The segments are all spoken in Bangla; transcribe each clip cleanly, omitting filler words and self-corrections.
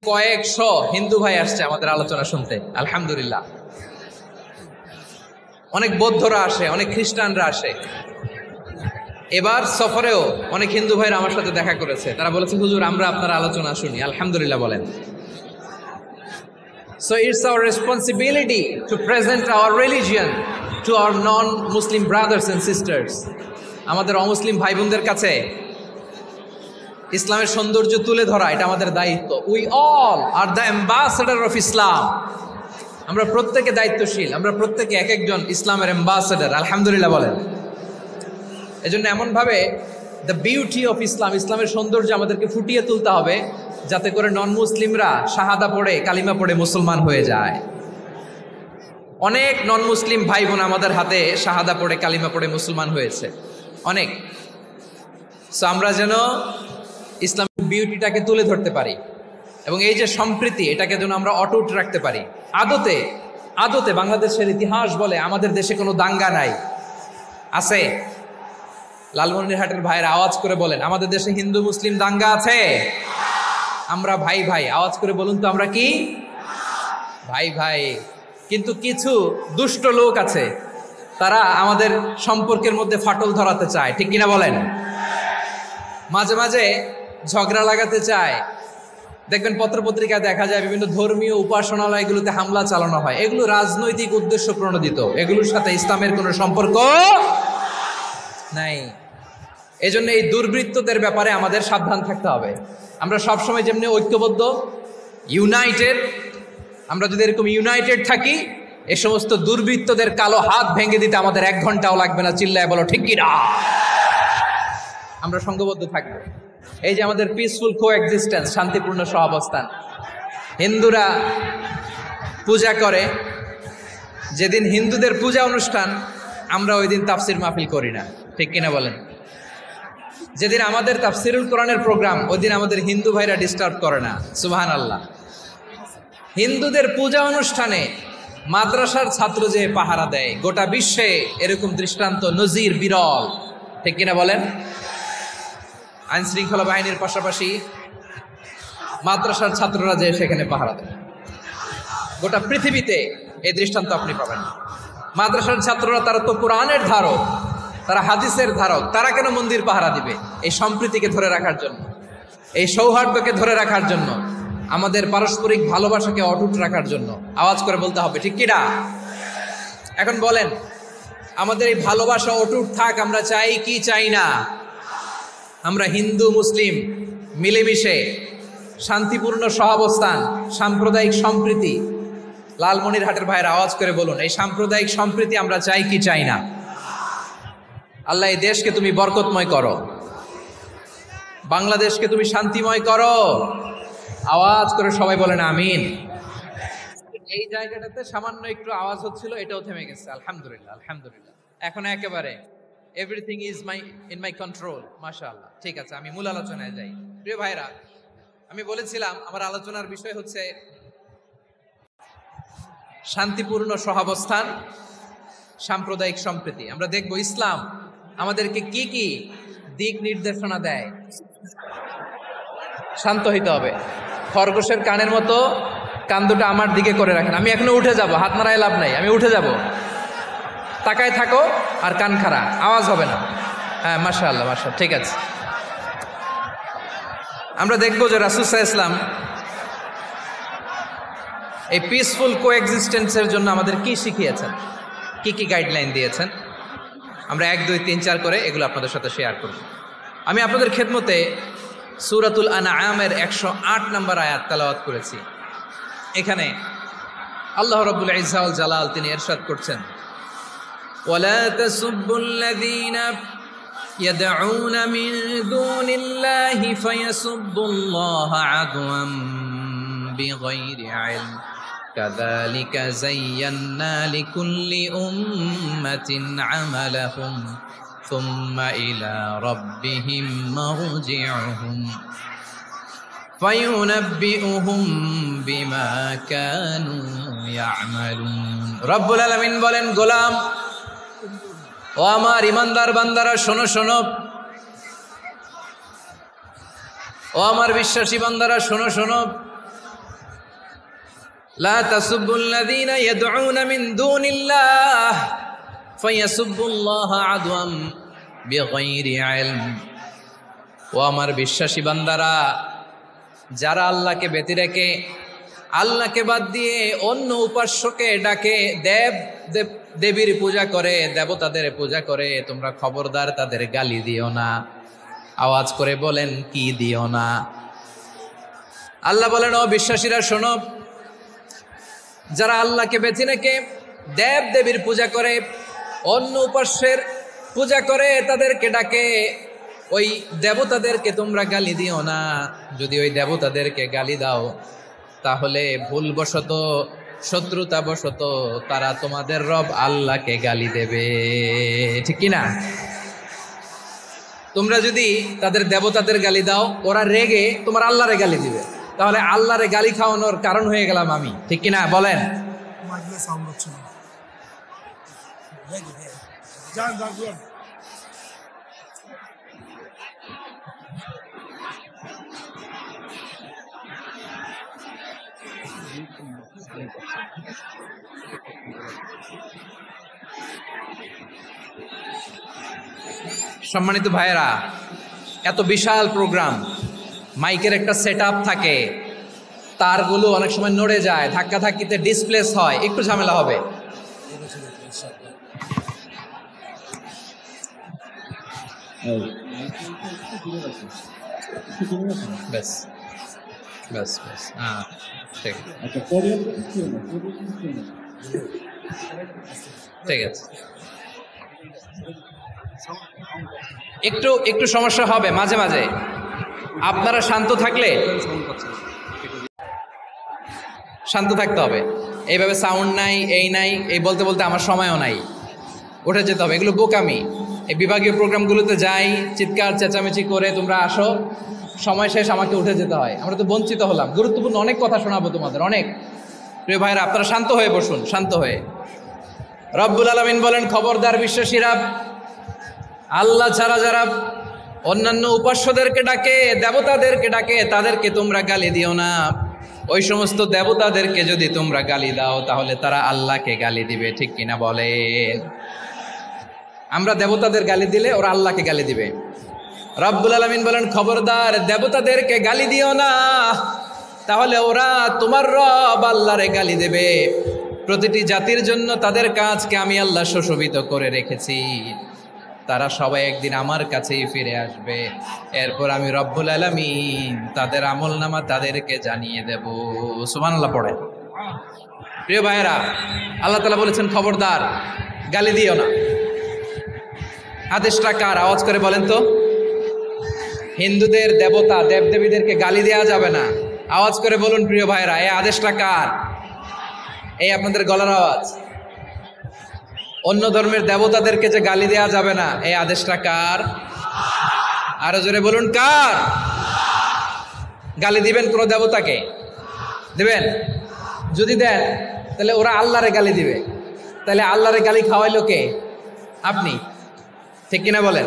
কয়েকশো হিন্দু ভাই আসছে আমাদের আলোচনা শুনতে, আলহামদুলিল্লাহ। অনেক বৌদ্ধরা আসে, অনেক খ্রিস্টানরা আসে। এবার সফরেও অনেক হিন্দু ভাইরা আমার সাথে দেখা করেছে, তারা বলেছে হুজুর আমরা আপনার আলোচনা শুনি, আলহামদুলিল্লাহ বলেন। So it's our responsibility to present our religion to our non-Muslim brothers and sisters. আমাদের অমুসলিম ভাই বোনদের কাছে ইসলামের সৌন্দর্য তুলে ধরা এটা আমাদের দায়িত্ব। We all are the ambassador of Islam. আমরা প্রত্যেকে দায়িত্বশীল, আমরা প্রত্যেকে এক একজন ইসলামের অ্যাম্বাসেডর, আলহামদুলিল্লাহ বলেন। এজন্য এমনভাবে দ্য বিউটি অফ ইসলাম, ইসলামের সৌন্দর্য আমাদেরকে ফুটিয়ে তুলতে হবে যাতে করে নন মুসলিমরা শাহাদা পড়ে কালিমা পড়ে মুসলমান হয়ে যায়। অনেক নন মুসলিম ভাই বোন আমাদের হাতে শাহাদা পড়ে কালিমা পড়ে মুসলমান হয়েছে অনেক। সো আমরা যেন ইসলামিক বিউটিটাকে তুলে ধরতে পারি এবং এই যে সম্প্রীতি এটাকে যেন আমরা অটুট রাখতে পারি। আদতে আদতে বাংলাদেশের ইতিহাস বলে আমাদের দেশে কোনো দাঙ্গা নাই, আছে? লালমনিরহাটের ভাইয়ের আওয়াজ করে বলেন আমাদের দেশে হিন্দু মুসলিম দাঙ্গা আছে? আমরা ভাই ভাই, আওয়াজ করে বলুন তো আমরা কি ভাই ভাই। কিন্তু কিছু দুষ্ট লোক আছে, তারা আমাদের সম্পর্কের মধ্যে ফাটল ধরাতে চায়, ঠিক কিনা বলেন? মাঝে মাঝে ঝগড়া লাগাতে চায়। দেখবেন পত্রপত্রিকায় দেখা যায় বিভিন্ন ধর্মীয় উপাসনালয়গুলোতে হামলা চালানো হয়, এগুলো রাজনৈতিক উদ্দেশ্য প্রণোদিত, এগুলোর সাথে ইসলামের কোনো সম্পর্ক নাই। এজন্য এই দুর্বৃত্তদের ব্যাপারে আমাদের সাবধান থাকতে হবে। আমরা সবসময় যেমনি ঐক্যবদ্ধ, ইউনাইটেড, আমরা যদি এরকম ইউনাইটেড থাকি এই সমস্ত দুর্বৃত্তদের কালো হাত ভেঙে দিতে আমাদের 1 ঘন্টাও লাগবে না। চিল্লায় বলো ঠিক কিনা? আমরা সংঘবদ্ধ থাকবো। এই যে আমাদের পিসফুল কোএক্সিস্টেন্স, শান্তিপূর্ণ সহাবস্থান। হিন্দুরা পূজা করে, যেদিন হিন্দুদের পূজা অনুষ্ঠান আমরা ওই দিন তাফসির মাহফিল করি না, ঠিক কিনা বলেন? যেদিন আমাদের তাফসিরুল কোরআনের প্রোগ্রাম ওই দিন আমাদের হিন্দু ভাইরা ডিস্টার্ব করে না, সুবহানাল্লাহ। হিন্দুদের পূজা অনুষ্ঠানে মাদ্রাসার ছাত্র যে পাহারা দেয়, গোটা বিশ্বে এরকম দৃষ্টান্ত নজির বিরল, ঠিক কিনা বলেন? আইন শৃঙ্খলা বাহিনীর পাশাপাশি মাদ্রাসার ছাত্ররা যে সেখানে পাহারা দেয়, গোটা পৃথিবীতে এই দৃষ্টান্ত আপনি পাবেন। মাদ্রাসার ছাত্ররা তারা তো কোরআনের ধারক, তারা হাদিসের ধারক, তারা কেন মন্দির পাহারা দিবে? এই সম্প্রীতিকে ধরে রাখার জন্য, এই সৌহার্দ্যকে ধরে রাখার জন্য, আমাদের পারস্পরিক ভালোবাসাকে অটুট রাখার জন্য। আওয়াজ করে বলতে হবে ঠিক কিনা? এখন বলেন আমাদের এই ভালোবাসা অটুট থাক আমরা চাই কি চাই না? আমরা হিন্দু মুসলিম মিলেমিশে শান্তিপূর্ণ সহাবস্থান, সাম্প্রদায়িক সম্প্রীতি, লালমনিরহাটের ভাইয়ের আওয়াজ করে বলুন এই সাম্প্রদায়িক সম্প্রীতি আমরা চাই কি চাই না? আল্লাহ এই দেশকে তুমি বরকতময় করো, বাংলাদেশকে তুমি শান্তিময় করো। আওয়াজ করে সবাই বলেন আমিন। এই জায়গাটাতে সামান্য একটু আওয়াজ হচ্ছিল, এটাও থেমে গেছে, আলহামদুলিল্লাহ আলহামদুলিল্লাহ। এখন একেবারে everything is in my control, মাশাআল্লাহ। ঠিক আছে, আমি মূল আলোচনায় যাই। প্রিয় ভাইরা, আমি বলেছিলাম আমার আলোচনার বিষয় হচ্ছে শান্তিপূর্ণ সহাবস্থান, সাম্প্রদায়িক সম্প্রীতি। আমরা দেখব ইসলাম আমাদেরকে কি কি দিক নির্দেশনা দেয়। শান্ত হইতে হবে, খরগোশের কানের মতো কান দুটো আমার দিকে করে রাখেন। আমি এখনো উঠে যাব, হাত নাড়ায় লাভ নাই, আমি উঠে যাব। তাকায় থাকো আর কান খাড়া, আওয়াজ হবে না। হ্যাঁ মাশাআল্লাহ মাশাআল্লাহ, ঠিক আছে। আমরা দেখব যে রাসূল সাল্লাল্লাহু আলাইহি ওয়াসাল্লাম এই পিসফুল কোএক্সিস্টেন্সের জন্য আমাদের কি শিখিয়েছেন, কি কি গাইডলাইন দিয়েছেন। আমরা 1 2 3 4 করে এগুলো আপনাদের সাথে শেয়ার করব। আমি আপনাদের খেদমতে সূরাতুল আনআমের 108 নম্বর আয়াত তেলাওয়াত করেছি। এখানে আল্লাহ রাব্বুল ইজ্জা ওয়াল জালাল তিনি ইরশাদ করছেন, ওয়ালা তাসুব্বুল্লাযীনা ইয়াদউনা মিন দুনিল্লাহি ফায়াসুব্বুল্লাহা আদওয়াম বিগাইরি ইলম কাযালিকা যায়্যান্না লিকুল্লি উম্মাতিন আমালাহুম সুম্মা ইলা রাব্বিহিম মারজিউহুম ফায়ুনাব্বিউহুম বিমা কানু ইয়ামালুন। রব্বুল আলামিন বলেন, গোলাম ও আমার ইমানদার বান্দারা শোনো শোনো, ও আমার বিশ্বাসী বান্দারা শোনো শোনো, লা তাসুবুল্লাযীনা ইয়াদউনা মিন দুনিল্লাহ ফায়াসুবুল্লাহা আদওয়াম বিগাইরি ইলম। ও আমার বিশ্বাসী বান্দারা, যারা আল্লাহকে ব্যতি রেখে আল্লাহকে বাদ দিয়ে অন্য উপাস্যকে ডাকে, দেবীর পূজা করে, দেবতাদের পূজা করে, তোমরা খবরদার তাদের গালি দিও না। আওয়াজ করে বলেন, কি দিও না? আল্লাহ বলেন, ও বিশ্বাসীরা শোনো, যারা আল্লাহকে বেছে রেখে দেবীর পূজা করে, অন্য উপাস্যের পূজা করে, তাদেরকে ডাকে, ওই দেবতাদেরকে তোমরা গালি দিও না। যদি ওই দেবতাদেরকে গালি দাও তাহলে ভুলবশত, শত্রুতাবশত তারা তোমাদের রব আল্লাহকে গালি দেবে, ঠিক কিনা? তোমরা যদি তাদের দেবতাদের গালি দাও, ওরা রেগে তোমার আল্লাহরে গালি দিবে, তাহলে আল্লাহরে গালি খাওয়ানোর কারণ হয়ে গেলাম আমি, ঠিক কিনা বলেন? সম্মানিত ভাইয়েরা, এত বিশাল প্রোগ্রাম, মাইকের একটা সেটআপ থাকে, তারগুলো অনেক সময় নড়ে যায়, ধাক্কা ধাক্কিতে ডিসপ্লেস হয়, একটু ঝামেলা হবে। ব্যাস ব্যাস ব্যাস, হ্যাঁ ঠিক ঠিক আছে। একটু একটু সমস্যা হবে মাঝে মাঝে, আপনারা শান্ত থাকলে, শান্ত থাকতে হবে। এইভাবে সাউন্ড নাই, এই নাই, এই বলতে বলতে আমার সময়ও নাই, উঠে যেতে হবে। এগুলো বোকামি। এই বিভাগীয় প্রোগ্রামগুলোতে যাই, চিৎকার চেঁচামেচি করে তোমরা আসো, সময় শেষ, আমাকে উঠে যেতে হয়। আমরা তো বঞ্চিত হলাম। গুরুত্বপূর্ণ অনেক কথা শোনাবো তোমাদের, অনেক। প্রিয় ভাইরা, আপনারা শান্ত হয়ে বসুন, শান্ত হয়ে। রব্বুল আলামিন বলেন, খবরদার বিশ্বাসীরা, আল্লাহ ছাড়া যারা অন্যান্য উপাস্যদেরকে ডাকে, দেবতাদেরকে ডাকে, তাদেরকে তোমরা গালি দিও না। ওই সমস্ত দেবতাদেরকে যদি তোমরা গালি দাও তাহলে তারা আল্লাহকে গালি দিবে, ঠিক কিনা বলেন? আমরা দেবতাদের গালি দিলে ওরা আল্লাহকে গালি দিবে। রব্বুল আলামিন বলেন, খবরদার দেবতাদেরকে গালি দিও না, তাহলে ওরা তোমার রব আল্লাহরে গালি দেবে। প্রতিটি জাতির জন্য তাদের কাজকে আমি আল্লাহ সুশোভিত করে রেখেছি, তারা সবাই একদিন আমার কাছেই ফিরে আসবে। এরপর আমি রব্বুল আলামিন তাদের আমলনামা তাদেরকে জানিয়ে দেব। সুবহানাল্লাহ পড়ে। প্রিয় ভাইয়েরা, আল্লাহ তাআলা বলেছেন, খবরদার গালি দিও না। আদেশটা কার? আওয়াজ করে বলেন তো। হিন্দুদের দেবতা দেবদেবীদেরকে গালি দেওয়া যাবে না। আওয়াজ করে বলুন প্রিয় ভাইয়েরা, এই আদেশটা কার? এই আপনাদের গলার আওয়াজ। অন্য ধর্মের দেবতাদেরকে যে গালি দেওয়া যাবে না, এই আদেশটা কার? আরো জোরে বলুন, কার? গালি দিবেন কোন দেবতাকে? দিবেন? যদি দেন তাহলে ওরা আল্লাহরে গালি দিবে, তাহলে আল্লাহরে গালি খাওয়াইলো কে? আপনি, ঠিক কিনা বলেন?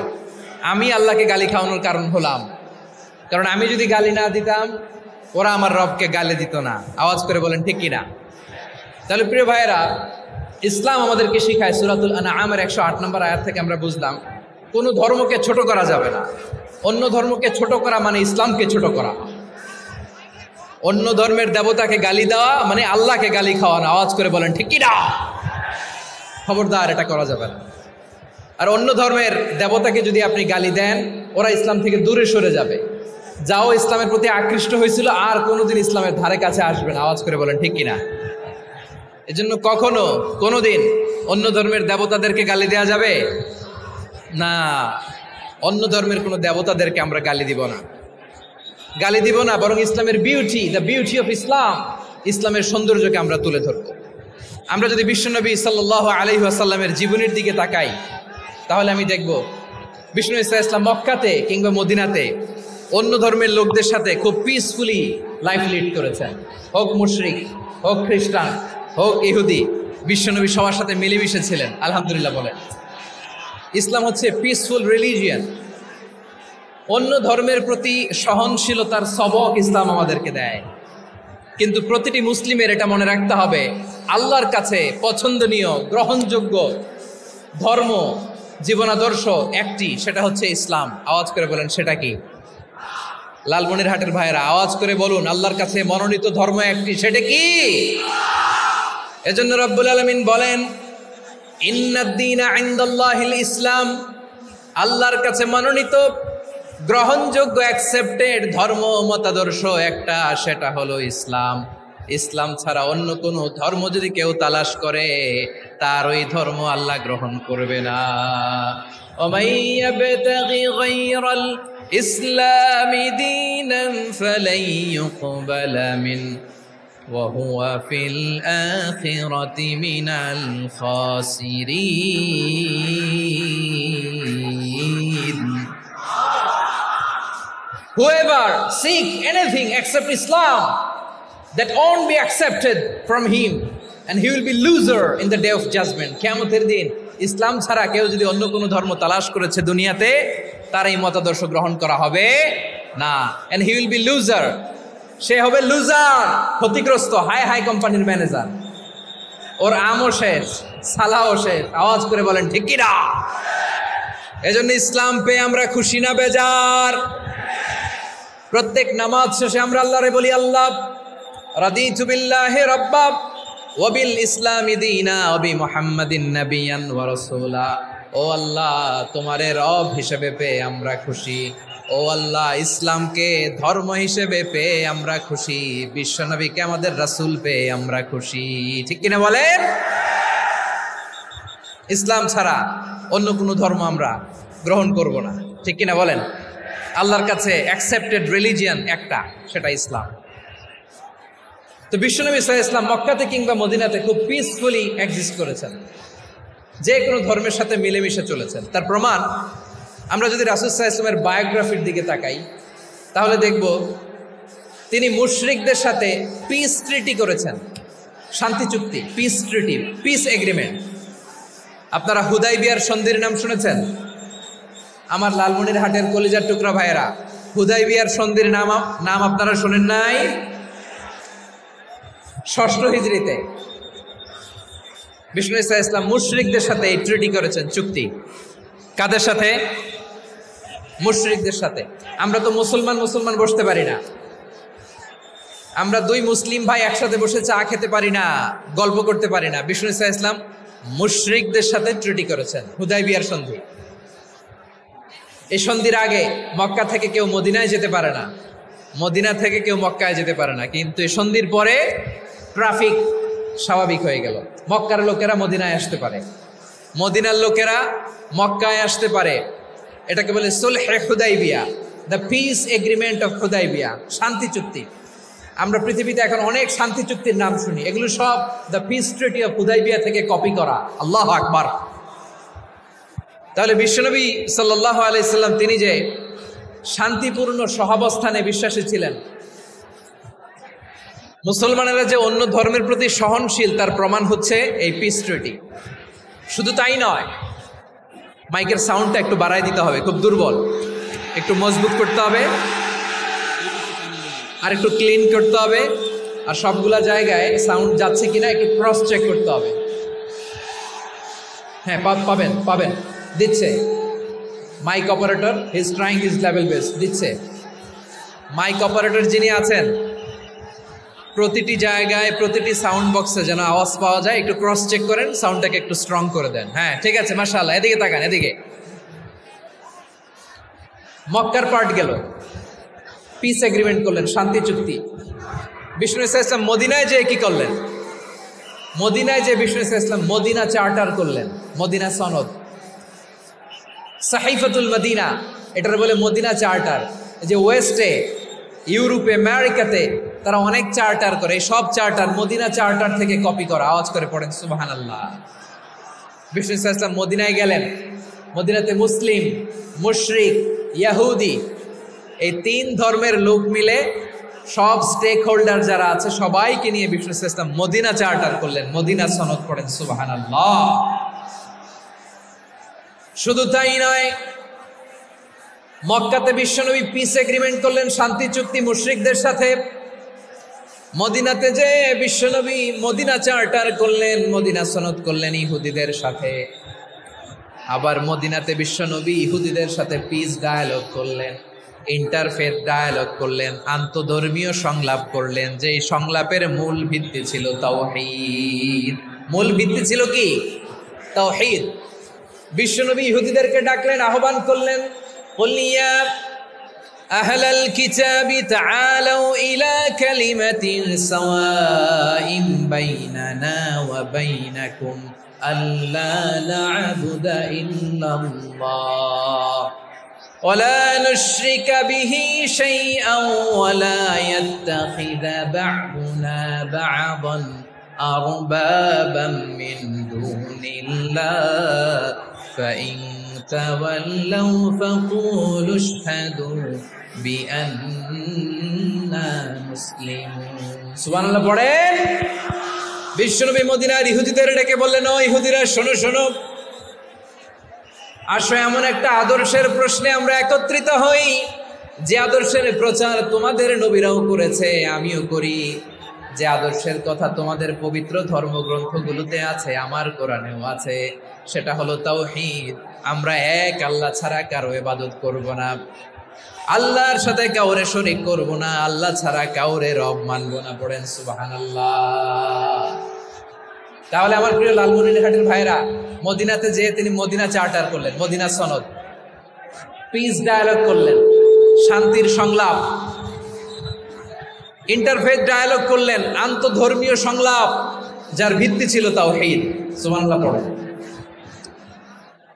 আমি আল্লাহকে গালি খাওয়ানোর কারণ হলাম, কারণ আমি যদি গালি না দিতাম ওরা আমার রবকে গালি দিত না। আওয়াজ করে বলেন ঠিক কিনা? তাহলে প্রিয় ভাইয়েরা, ইসলাম আমাদেরকে শিখায়, সূরাতুল আনআমের 108 নম্বর আয়াত থেকে আমরা বুঝলাম, কোনো ধর্মকে ছোট করা যাবে না। অন্য ধর্মকে ছোট করা মানে ইসলামকে ছোট করা। অন্য ধর্মের দেবতাকে গালি দেওয়া মানে আল্লাহকে গালি খাওয়ানো। আওয়াজ করে বলেন ঠিক কিনা? খবরদার, এটা করা যাবে না। আর অন্য ধর্মের দেবতাকে যদি আপনি গালি দেন, ওরা ইসলাম থেকে দূরে সরে যাবে। যাও ইসলামের প্রতি আকৃষ্ট হয়েছিল আর কোনোদিন ইসলামের ধারে কাছে আসবে না। আওয়াজ করে বলেন ঠিক কিনা? এজন্য কখনো কোনোদিন অন্য ধর্মের দেবতাদেরকে গালি দেওয়া যাবে না। অন্য ধর্মের কোনো দেবতাদেরকে আমরা গালি দিব না, গালি দিব না, বরং ইসলামের beauty, the beauty of Islam, ইসলামের সৌন্দর্যকে আমরা তুলে ধরব। আমরা যদি বিশ্বনবী সাল্লাল্লাহু আলাইহি ওয়াসাল্লামের জীবনের দিকে তাকাই, তাহলে আমি দেখব বিষ্ণু ইসা ইসলাম মক্কাতে কিংবা মদিনাতে অন্য ধর্মের লোকদের সাথে খুব পিসফুলি লাইফ লিড করেছেন। হোক মুশরিক, হোক খ্রিস্টান, হোক ইহুদি, বিশ্বনবী সবার সাথে মিলেমিশে ছিলেন। আলহামদুলিল্লাহ বলেন। ইসলাম হচ্ছে পিসফুল রিলিজিয়ান। অন্য ধর্মের প্রতি সহনশীলতার সবক ইসলাম আমাদেরকে দেয়। কিন্তু প্রতিটি মুসলিমের এটা মনে রাখতে হবে, আল্লাহর কাছে পছন্দনীয় গ্রহণযোগ্য ধর্ম জীবনাদর্শ একটি, সেটা হচ্ছে ইসলাম। আওয়াজ করে বলেন সেটা কি? লালমনিরহাটের ভাইয়েরা আওয়াজ করে বলুন, আল্লাহর কাছে মনোনীত ধর্ম একটি, সেটা কি? এজন্য রব্বুল আলামিন বলেন, ইন্নাদ-দীনা ইনদাল্লাহিল ইসলাম, আল্লাহর কাছে মনোনীত গ্রহণযোগ্য অ্যাকসেপ্টেড ধর্ম মতাদর্শ একটা, সেটা হলো ইসলাম। ইসলাম ছাড়া অন্য কোনো ধর্ম যদি কেউ তালাশ করে, তার ওই ধর্ম আল্লাহ গ্রহণ করবে না। ওমাই ইয়াবতাগি গায়রাল ইসলামি দীনান ফালাই ইউকবালা মিন ওয়া হুয়া ফিল আখিরাতি মিনাল খাসিরিন। Whoever seek anything except Islam, that won't be accepted from him, and he will be loser in the day of judgment. কিয়ামতের দিন ইসলাম ছাড়া কেউ যদি অন্য কোনো ধর্ম তালাশ করেছে দুনিয়াতে, তার এই মতাদর্শ গ্রহণ করা হবে না, and he will be loser. সে হবে লুজার, ক্ষতিগ্রস্ত। হাই হাই কোম্পানির ম্যানেজার, ওর আমও শেষ, সালাও শেষ। আওয়াজ করে বলেন ঠিক কি না? এজন্য ইসলাম পেয়ে আমরা খুশি না বেজার? প্রত্যেক নামাজ শেষে আমরা আল্লাহরে বলি, আল্লাহ রাদিতু বিল্লাহি রাব্বা ওয়া বিল ইসলামি দীনা ওয়া বি মুহাম্মাদিন নাবিয়ান ওয়া রাসূলা। ও আল্লাহ, তোমারে রব হিসেবে পেয়ে আমরা খুশি। ও আল্লাহ, ইসলামকে ধর্ম হিসেবে পেয়ে আমরা খুশি। বিশ্বনবীকে আমাদের রাসূল পেয়ে আমরা খুশি। ঠিক কিনা বলেন? ইসলাম ছাড়া অন্য কোনো ধর্ম আমরা গ্রহণ করব না। ঠিক কিনা বলেন? আল্লাহর কাছে অ্যাকসেপ্টেড রিলিজিয়ান একটা, সেটা ইসলাম। তো বিশ্বনবী সাল্লাল্লাহু আলাইহি ওয়াসাল্লাম মক্কাতে কিংবা মদিনাতে খুব পিসফুলি এক্সিস্ট করেছেন, যে কোনো ধর্মের সাথে মিলেমিশে চলেছেন। তার প্রমাণ আমরা যদি রাসূল সাল্লাল্লাহু আলাইহি ওয়াসাল্লামের বায়োগ্রাফির দিকে তাকাই, তাহলে দেখব তিনি মুশরিকদের সাথে পিস ট্রিটি করেছেন, শান্তি চুক্তি, পিস ট্রিটি, পিস এগ্রিমেন্ট। আপনারা হুদাইবিয়ার সন্ধির নাম শুনেছেন? আমার লালমনিরহাটের কলিজার টুকরা ভাইয়েরা, হুদাইবিয়ার সন্ধির নাম আপনারা শোনেন নাই? 6ষ্ঠ হিজরিতে বিষ্ণু ঈসা ইসলাম মুশরিকদের সাথে এই ট্রিটি করেছেন, চুক্তি। কাদের সাথে? মুশরিকদের সাথে। আমরা তো মুসলমান বসতে পারি না, আমরা দুই মুসলিম ভাই একসাথে বসে চা খেতে পারি না, গল্প করতে পারি না। বিষ্ণু ঈসা ইসলাম মুশরিকদের সাথে ট্রিটি করেছেন, হুদাইবিয়ার সন্ধি। এই সন্ধির আগে মক্কা থেকে কেউ মদিনায় যেতে পারে না, মদিনা থেকে কেউ মক্কায় যেতে পারে না। কিন্তু এই সন্ধির পরে ট্রাফিক স্বাভাবিক হয়ে গেল। মক্কার লোকেরা মদিনায় আসতে পারে, মদিনার লোকেরা মক্কায় আসতে পারে। এটাকে বলে সুলহে হুদাইবিয়া, the peace agreement of Hudaibiya, শান্তি চুক্তি। আমরা পৃথিবীতে এখন অনেক শান্তি চুক্তির নাম শুনি, এগুলো সব the piece treaty of Hudaibiya থেকে কপি করা। আল্লাহু আকবার। তাহলে বিশ্বনবী সাল্লাল্লাহু আলাইহি সাল্লাম তিনি যে শান্তিপূর্ণ সহাবস্থানে বিশ্বাসী ছিলেন, মুসলমানেরা যে অন্য ধর্মের প্রতি সহনশীল, তার প্রমাণ হচ্ছে এই পিস ট্রিটি। শুধু তাই নয়, মাইকের সাউন্ডটা একটু বাড়ায় দিতে হবে, খুব দুর্বল, একটু মজবুত করতে হবে, আর একটু ক্লিন করতে হবে, আর সবগুলা জায়গায় সাউন্ড যাচ্ছে কিনা একটু ক্রস চেক করতে হবে। হ্যাঁ, পাবেন দিচ্ছে mike operator, he is trying his level best, দিচ্ছে। মাইক অপারেটর যিনি আছেন, প্রতিটি জায়গায় প্রতিটি সাউন্ড বক্সে যেন আওয়াজ পাওয়া যায়, একটু ক্রস চেক করেন, সাউন্ডটাকে একটু স্ট্রং করে দেন। হ্যাঁ, ঠিক আছে, মাশাআল্লাহ। এদিকে তাকান, এদিকে। মক্কার পার্ট গেল, পিস এগ্রিমেন্ট করলেন, শান্তি চুক্তি। বিষ্ণু ঈসা ইসলাম মদিনায় যেয়ে কি করলেন? মদিনায় যে বিষ্ণু ঈসা ইসলাম মদিনা চার্টার করলেন, মদিনা সনদ, সাহিফাতুল মদিনা, এটার বলে মদিনা চার্টার। যে ওয়েস্টে, ইউরোপে, আমেরিকাতে তারা অনেক চার্টার করে, এই সব চার্টার মদিনা চার্টার থেকে কপি করা। আওয়াজ করে পড়েন সুবহানাল্লাহ। বিষ্ণু ঈসা ইসলাম মদিনায় গেলেন, মদিনাতে মুসলিম, মুশরিক, ইয়াহুদি, এই 3 ধর্মের লোক মিলে সব স্টেক হোল্ডার যারা আছে সবাইকে নিয়ে বিষ্ণু ঈসা ইসলাম মদিনা চার্টার করলেন, মদিনা সনদ। পড়েন সুবহানাল্লাহ। শুধু তাই নয়, মক্কাতে বিশ্বনবী পিস এগ্রিমেন্ট করলেন, শান্তি চুক্তি মুশরিকদের সাথে। মদিনাতে যে বিশ্বনবী মদিনা চার্টার করলেন, মদিনা সনদ করলেন ইহুদিদের সাথে। আবার মদিনাতে বিশ্বনবী ইহুদিদের সাথে পিস ডায়ালগ করলেন, ইন্টারফেথ ডায়ালগ করলেন, আন্তধর্মীয় সংলাপ করলেন। যে সংলাপের মূল ভিত্তি ছিল তাওহীদ। মূল ভিত্তি ছিল কি? তাওহীদ। বিশ্বনবী ইহুদিদেরকে ডাকলেন, আহ্বান করলেন, কুল ইয়া আহলাল কিতাবি তাআলাউ ইলা কালিমাতিন সাওয়াইন বাইনানা ওয়া বাইনাকুম আল্লা না'বুদা ইল্লাল্লাহ ওয়া লা নুশরিকা বিহি শাইআন ওয়া লা ইয়াত্তাখিযা বা'দুনা বা'দান আরবাবাম মিন দুনিল্লাহ ফাইন তাওয়াল্লাউ ফাকুলু আশহাদু বিআন্না মুসলিমুন। সুবহানাল্লাহ পড়েন। বিশ্বনবী মদিনার ইহুদিদের ডেকে বললেন, ও ইহুদিরা, শোনো শোনো, আসো এমন একটা আদর্শের প্রশ্নে আমরা একত্রিত হই যে আদর্শের প্রচার তোমাদের নবীরাও করেছে, আমিও করি। যে আদর্শের কথা তোমাদের পবিত্র ধর্মগ্রন্থগুলোতে আছে, আমার কোরআনেও আছে, সেটা হলো তাওহীদ। আমরা এক আল্লাহ ছাড়া কারো ইবাদত করব না, আল্লাহর সাথে কাউরে শরীক করব না, আল্লাহ ছাড়া কাউরে রব মানব না। পড়েন সুবহানাল্লাহ। তাহলে আমার প্রিয় লালমনিরহাটের ভাইরা, মদিনাতে যেয়ে তিনি মদিনা চার্টার করলেন, মদিনা সনদ, পিস ডায়ালগ করলেন, শান্তির সংলাপ, ইন্টারফেথ ডায়ালগ করলেন, আন্তধর্মীয় সংলাপ, যার ভিত্তি ছিল তাওহীদ। সুবহানাল্লাহ পড়েন।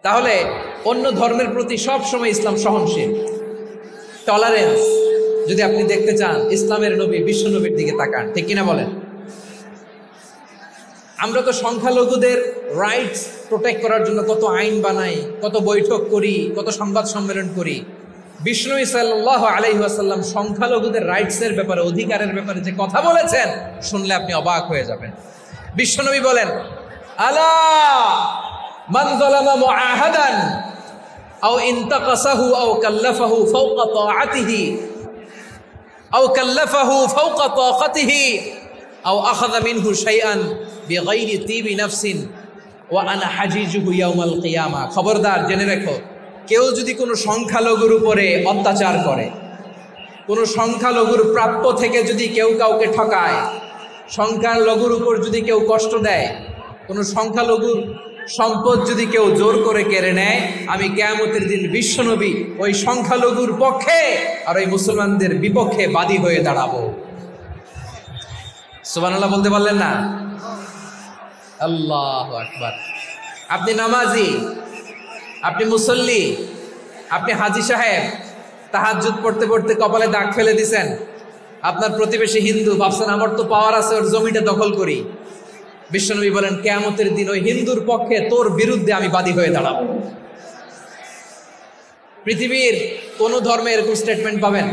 তাহলে অন্য ধর্মের প্রতি সব সময় ইসলাম সহনশীল, টলারেন্স। যদি আপনি দেখতে চান ইসলামের নবী বিশ্ব নবীর দিকে তাকান, ঠিক কিনা বলেন? আমরা তো সংখ্যালঘুদের রাইটস প্রোটেক্ট করার জন্য কত আইন বানাই, কত বৈঠক করি, কত সংবাদ সম্মেলন করি। বিষ্ণু সাল্লাল্লাহু আলাইহি ওয়াসাল্লাম সংখ্যালঘুদের রাইটসের ব্যাপারে, অধিকারের ব্যাপারে যে কথা বলেছেন, শুনলে আপনি অবাক হয়ে যাবেন। বিশ্বনবী বলেন, আলা মান যালামা মুআহাদান আও ইনতাকাসাহু আও কাল্লাফাহু ফাওকা তাআতিহি আও কাল্লাফাহু ফাওকা তাকাতিহি আও আখাযা মিনহু শাইআন বিগাইরি তিবি নাফসিন ওয়া আনা হাজিজুহু ইয়াউমাল কিয়ামা। খবরদার, জেনে রেখো, কেউ যদি কোনো সংখ্যালঘুর উপরে অত্যাচার করে, কোনো সংখ্যালঘুর প্রাপ্য থেকে যদি কেউ কাউকে ঠকায়, সংখ্যালঘুর উপর যদি কেউ কষ্ট দেয়, কোনো সংখ্যালঘুর সম্পদ যদি কেউ জোর করে কেড়ে নেয়, আমি কিয়ামতের দিন বিশ্বনবী ওই সংখ্যালঘুর পক্ষে আর ওই মুসলমানদের বিপক্ষে বাদী হয়ে দাঁড়াবো। সুবহানাল্লাহ বলতে পারলেন না? আল্লাহু আকবার। আপনি নামাজি, আপনি মুসল্লি, আপনি হাজী সাহেব, তাহাজ্জুদ পড়তে পড়তে কপালে দাগ ফেলে দিছেন, আপনার প্রতিবেশী হিন্দু, ভাবছেন আমার তো পাওয়ার আছে, ওর জমিটা দখল করি। বিশ্বনবী বলেন, কিয়ামতের দিন ওই হিন্দুর পক্ষে তোর বিরুদ্ধে আমি বাদী হয়ে দাঁড়াবো। পৃথিবীর কোন ধর্মে এরকম স্টেটমেন্ট পাবেন?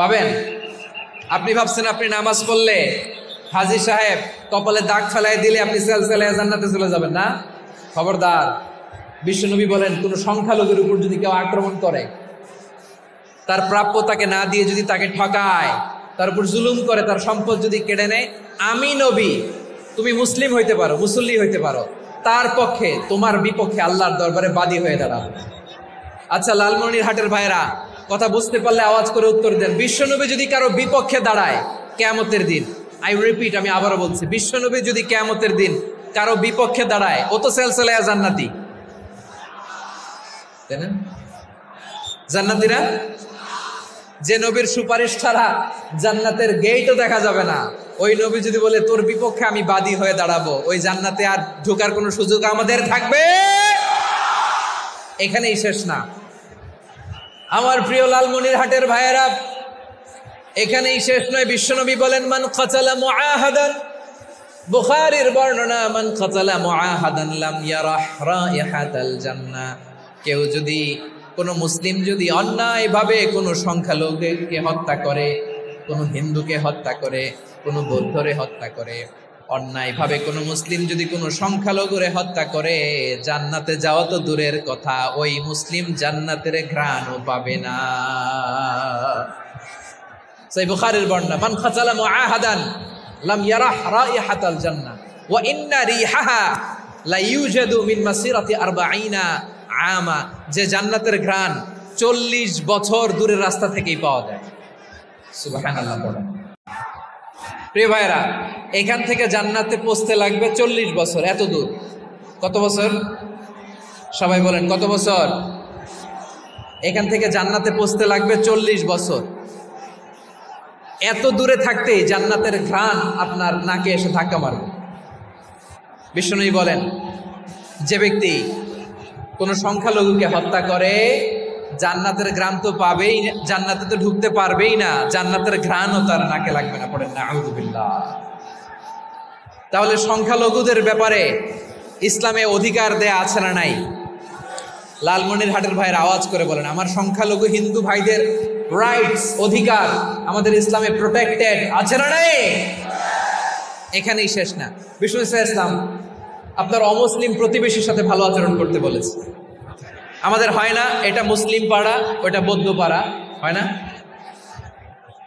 পাবেন? আপনি ভাবছেন আপনি নামাজ পড়লে হাজী সাহেব কপালে দাগ ফেলাই দিলে আপনি সেলসেলায় জান্নাতে চলে যাবেন না? খবরদার। বিশ্বনবী বলেন, কোন সংখ্যালঘুর উপর যদি কেউ আক্রমণ করে, তার প্রাপ্য তাকে না দিয়ে যদি তাকে ঠকায়, তার উপর জুলুম করে, তার সম্পদ যদি কেড়ে নেয়, আমি নবী, তুমি মুসলিম হইতে পারো, মুসল্লি হইতে পারো, তার পক্ষে তোমার বিপক্ষে আল্লাহর দরবারে বাদী হয়ে দাঁড়াবো। আচ্ছা লালমনিরহাটের ভাইরা, কথা বুঝতে পারলে আওয়াজ করে উত্তর দেন। বিশ্বনবী যদি কারো বিপক্ষে দাঁড়ায় কিয়ামতের দিন, আই রিপিট, আমি আবারও বলছি, বিশ্বনবী যদি কিয়ামতের দিন কারো বিপক্ষে দাঁড়ায়, ও তো সেলসেলায়া জান্নাতি, তাই না? জান্নাতিরা, যে নবীর সুপারিশ ছাড়া জান্নাতের গেটও দেখা যাবে না, ওই নবী যদি বলে তোর বিপক্ষে আমি বাদী হয়ে দাঁড়াবো, ওই জান্নাতে আর ঢোকার কোনো সুযোগ আমাদের থাকবে? এখানেই শেষ না আমার প্রিয় লালমনিরহাটের ভাইয়েরা, এখানেই শেষ নয়। বিশ্বনবী বলেন, মান কাতালা মুআহাদান, বুখারীর বর্ণনা, মান কাতালা মুআহাদান লাম ইয়ারাহ রাইহাতাল জান্নাহ। কেউ যদি, কোনো মুসলিম যদি অন্যায়ভাবে কোনো সংখ্যালঘুকে হত্যা করে, কোনো হিন্দুকে হত্যা করে, কোনো বৌদ্ধরে হত্যা করে, অন্যায়ভাবে কোনো মুসলিম যদি কোনো সংখ্যালঘুরে হত্যা করে, জান্নাতে যাওয়া তো দূরের কথা, ওই মুসলিম জান্নাতের ঘ্রাণও পাবে না। সহিহ বুখারীর বর্ণনা, মান খাজালা মুআহাদান লাম ইয়ারাহ রাইহাতাল জান্নাহ ওয়া ইন্না রিহাহা লা ইউজাদু মিন মাসিরাতি 40 আমা। যে জান্নাতের ঘ্রাণ 40 বছর দূরের রাস্তা থেকেই পাওয়া যায়। সুবহানাল্লাহ। প্রিয় ভাইরা, এখান থেকে জান্নাতে পৌঁছতে লাগবে 40 বছর। এত দূর। কত বছর? সবাই বলেন কত বছর? এখান থেকে জান্নাতে পৌঁছতে লাগবে 40 বছর। এত দূরে থাকতেই জান্নাতের ঘ্রাণ আপনার নাকে এসে ধাক্কা মারবে। বিষ্ণুই বলেন, যে ব্যক্তি কোনো সংখ্যালঘুকে হত্যা করে জান্নাতের ঘ্রাণ তো পাবেই, জান্নাতে তো ঢুকতে পারবেই না, জান্নাতের ঘ্রাণও তার নাকে লাগবে না। পড়েন না আউযুবিল্লাহ। তাহলে সংখ্যালঘুদের ব্যাপারে ইসলামে অধিকার দেয়া আছে না নাই? লালমনিরহাটের ভাইয়ের আওয়াজ করে বলেন, আমার সংখ্যালঘু হিন্দু ভাইদের রাইটস, অধিকার আমাদের ইসলামে প্রোটেক্টেড আছে না নাই? এখানেই শেষ না। বিষ্ণু ইসলাম আপনার অমুসলিম প্রতিবেশীর সাথে ভালো আচরণ করতে বলেছে। আমাদের হয় না এটা মুসলিম পাড়া, ওটা বৌদ্ধ পাড়া, হয় না?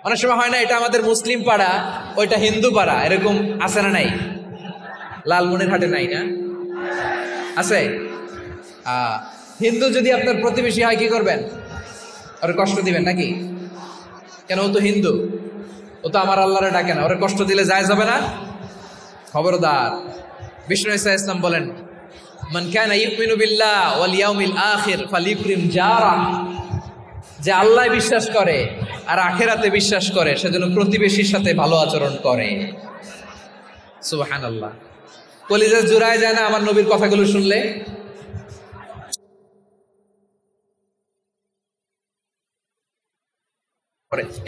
অনেক সময় হয় না এটা আমাদের মুসলিম পাড়া, ওইটা হিন্দু পাড়া, এরকম আছে না নাই? লালমনিরহাটে নাই না? আছে? হিন্দু যদি আপনার প্রতিবেশী হয় কি করবেন? ওর কষ্ট দিবেন নাকি? কেন? ও তো হিন্দু, ও তো আমার আল্লাহরে ডাকে না, ওরে কষ্ট দিলে যায় যাবে না? খবরদার। বিষ্ণু ইসলাম বলেন, মান কানা ইউমিনু বিল্লাহ ওয়াল ইয়াউমিল আখির ফালিউকরিম জারা। যে আল্লাহ বিশ্বাস করে আর আখিরাতে বিশ্বাস করে সেজন্য প্রতিবেশীর সাথে ভালো আচরণ করে। সুবহানাল্লাহ। কলিজা জুড়ায় যায় না আমার নবীর কথাগুলো শুনলে?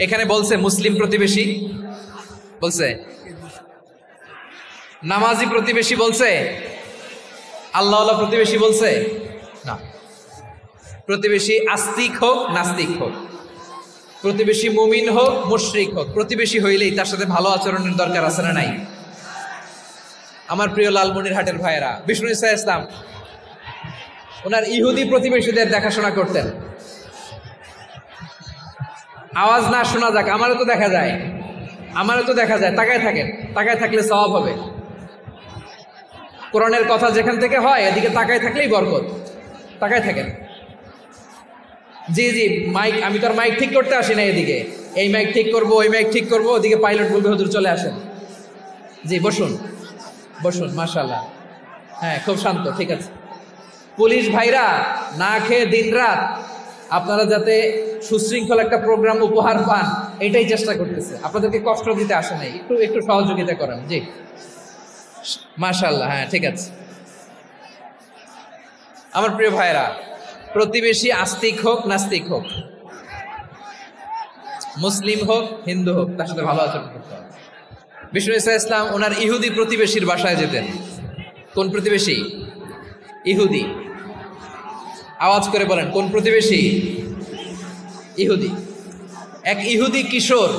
এখানে বলছে মুসলিম প্রতিবেশী বলছে, নামাজি প্রতিবেশী বলছে, আল্লাহওয়ালা প্রতিবেশী বলছে না। প্রতিবেশী আস্তিক হোক নাস্তিক হোক, প্রতিবেশী মুমিন হোক মুশরিক হোক, প্রতিবেশী হইলেই তার সাথে ভালো আচরণের দরকার আছে না নাই? আমার প্রিয় লালমনিরহাটের ভাইয়েরা, বিষ্ণু ইসলাম ওনার ইহুদি প্রতিবেশীদের দেখাশোনা করতেন। আওয়াজ না শোনা যাক, আমারও তো দেখা যায়, আমারও তো দেখা যায়। তাকায় থাকেন, তাকায় থাকলে সওয়াব হবে। কোরআনের কথা যেখান থেকে হয় এদিকে তাকায় থাকলেই বরকত। তাকায় থাকেন। জি জি, মাইক, আমি তো আর মাইক ঠিক করতে আসি না এদিকে, এই মাইক ঠিক করবো ওই মাইক ঠিক করবো, ওদিকে পাইলট বলবে হুজুর চলে আসেন। জি বসুন বসুন, মাশাআল্লাহ। হ্যাঁ খুব শান্ত, ঠিক আছে। পুলিশ ভাইরা না খেয়ে দিনরাত আপনারা যাতে সুশৃঙ্খল একটা প্রোগ্রাম উপহার পান এটাই চেষ্টা করতেছে, আপনাদেরকে কষ্ট দিতে আসে নাই, একটু একটু সহযোগিতা করেন। জি মাশাআল্লাহ। হ্যাঁ ঠিক আছে। আমার প্রিয় ভাইরা, প্রতিবেশী আস্তিক হোক নাস্তিক হোক, মুসলিম হোক হিন্দু হোক, তার সাথে ভালো আচরণ করতে হবে। বিষ্ণু ইসলাম ওনার ইহুদি প্রতিবেশীর বাসায় যেতেন। কোন প্রতিবেশী? ইহুদি। আওয়াজ করে বলেন কোন প্রতিবেশী? ইহুদি। এক ইহুদি কিশোর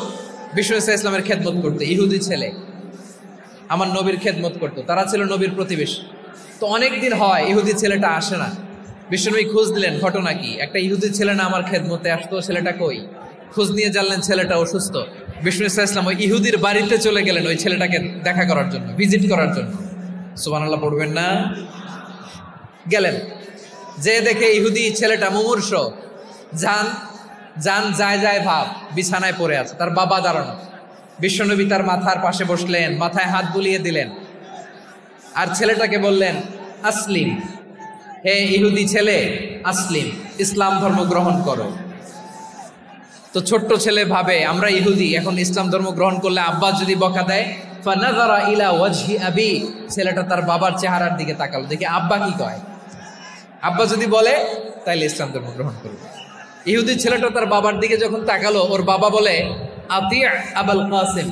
বিষ্ণু ইসলামের খেদমত করতে, ইহুদি ছেলে আমার নবীর খেদমত করতো, তারা ছিল নবীর প্রতিবেশী। তো অনেক দিন হয় ইহুদি ছেলেটা আসে না। বিষ্ণুনবী খোঁজ দিলেন, ঘটনা কি? একটা ইহুদি ছেলে না আমার খেদমতে আসতো, ছেলেটা কই? খোঁজ নিয়ে জানলেন ছেলেটা অসুস্থ। বিষ্ণু ইসলাম ওই ইহুদির বাড়িতে চলে গেলেন ওই ছেলেটাকে দেখা করার জন্য, ভিজিট করার জন্য। সুবহানাল্লাহ পড়বেন না? গেলেন, যে দেখে ইহুদি ছেলেটা মুমূর্ষ, জান জান যায় যায় ভাব, বিছানায় পড়ে আছে, তার বাবা দাঁড়ানো। বিশ্বনবী তার মাথার পাশে বসলেন, মাথায় হাত বুলিয়ে দিলেন, আর ছেলেটাকে বললেন আসলিম, হে ইহুদি ছেলে আসলিম, ইসলাম ধর্ম গ্রহণ করো। তো ছোট্ট ছেলে ভাবে আমরা ইহুদি, এখন ইসলাম ধর্ম গ্রহণ করলে আব্বা যদি বকা দেয়, ফানাযারা ইলা ওয়াজহি আবি, ছেলেটা তার বাবার চেহারার দিকে তাকালো, দেখি আব্বা কি কয়। আব্বা যদি বলে তাইলে ইসলাম ধর্ম গ্রহণ করবে। ইহুদি ছেলেটা তার বাবার দিকে যখন তাকালো, ওর বাবা বলে আতি আবুল কাসিম,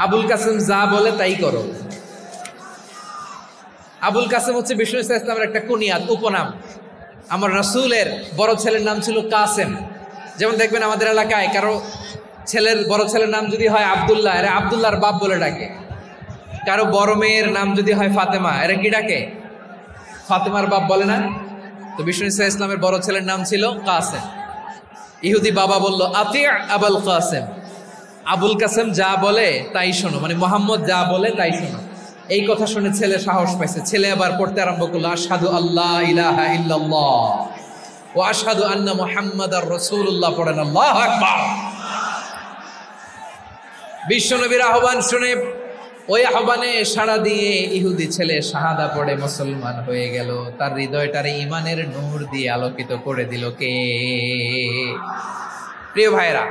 আবুল কাসিম যা বলে তাই করো। আবুল কাসিম হচ্ছে বিষ্ণু ইসলামের একটা কুনিয়াত, উপনাম। আমার রাসূলের বড় ছেলের নাম ছিল কাসেম। যেমন দেখবেন আমাদের এলাকায় কারো ছেলের বড় ছেলের নাম যদি হয় আব্দুল্লাহ, এরা আব্দুল্লাহর বাপ বলে ডাকে। কারো বড় মেয়ের নাম যদি হয় ফাতেমা, এরা কি ডাকে? ফাতেমার বাপ বলে না? তো বিষ্ণু ইসলামের বড় ছেলের নাম ছিল কাসেম। ইহুদি বাবা বলল আতি আবুল কাসেম, আবুল কাসেম যা বলে তাই শোনো, মানে মোহাম্মদ যা বলে তাই শোনো। এই কথা শুনে ছেলে সাহস পাইছে, ছেলে আবার পড়তে আরম্ভ করলো, আশহাদু আল্লাহ ইলাহা ইল্লাল্লাহ ওয়া আশহাদু আন্না মুহাম্মাদার রাসূলুল্লাহ, পড়েন আল্লাহু আকবার। বিশ্বনবীর আহ্বান শুনে ওই আহ্বানে সাড়া দিয়ে ইহুদি ছেলে শাহাদা পড়ে মুসলমান হয়ে গেল। তার হৃদয়টারে ঈমানের নূর দিয়ে আলোকিত করে দিল কে? প্রিয় ভাইরা,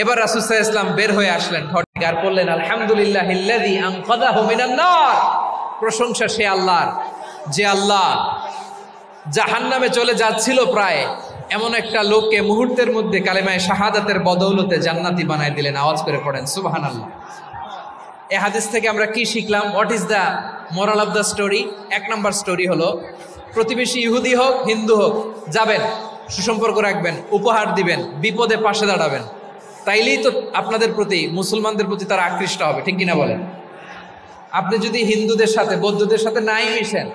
এবার রাসূল সাল্লাল্লাহু আলাইহি ওয়াসাল্লাম বের হয়ে আসলেন ঘর থেকে, আর বললেন আলহামদুলিল্লাহিল্লাযী আনকাযাহু মিনান নার। প্রশংসা সে আল্লাহর, যে আল্লাহ জাহান্নামে চলে যাচ্ছিল প্রায় এমন একটা লোককে মুহূর্তের মধ্যে কালেমায়ে শাহাদাতের বদৌলতে জান্নাতি বানায় দিলেন। আওয়াজ করে পড়েন সুবহানাল্লাহ। এই হাদিস থেকে আমরা কি শিখলাম? What is the moral of the story? এক নম্বর স্টোরি হলো, প্রতিবেশী ইহুদি হোক হিন্দু হোক, যাবেন, সুসম্পর্ক রাখবেন, উপহার দিবেন, বিপদে পাশে দাঁড়াবেন, তাইলেই তো আপনাদের প্রতি, মুসলমানদের প্রতি তারা আকৃষ্ট হবে, ঠিক কিনা বলেন? আপনি যদি হিন্দুদের সাথে বৌদ্ধদের সাথে নাই মিশেন,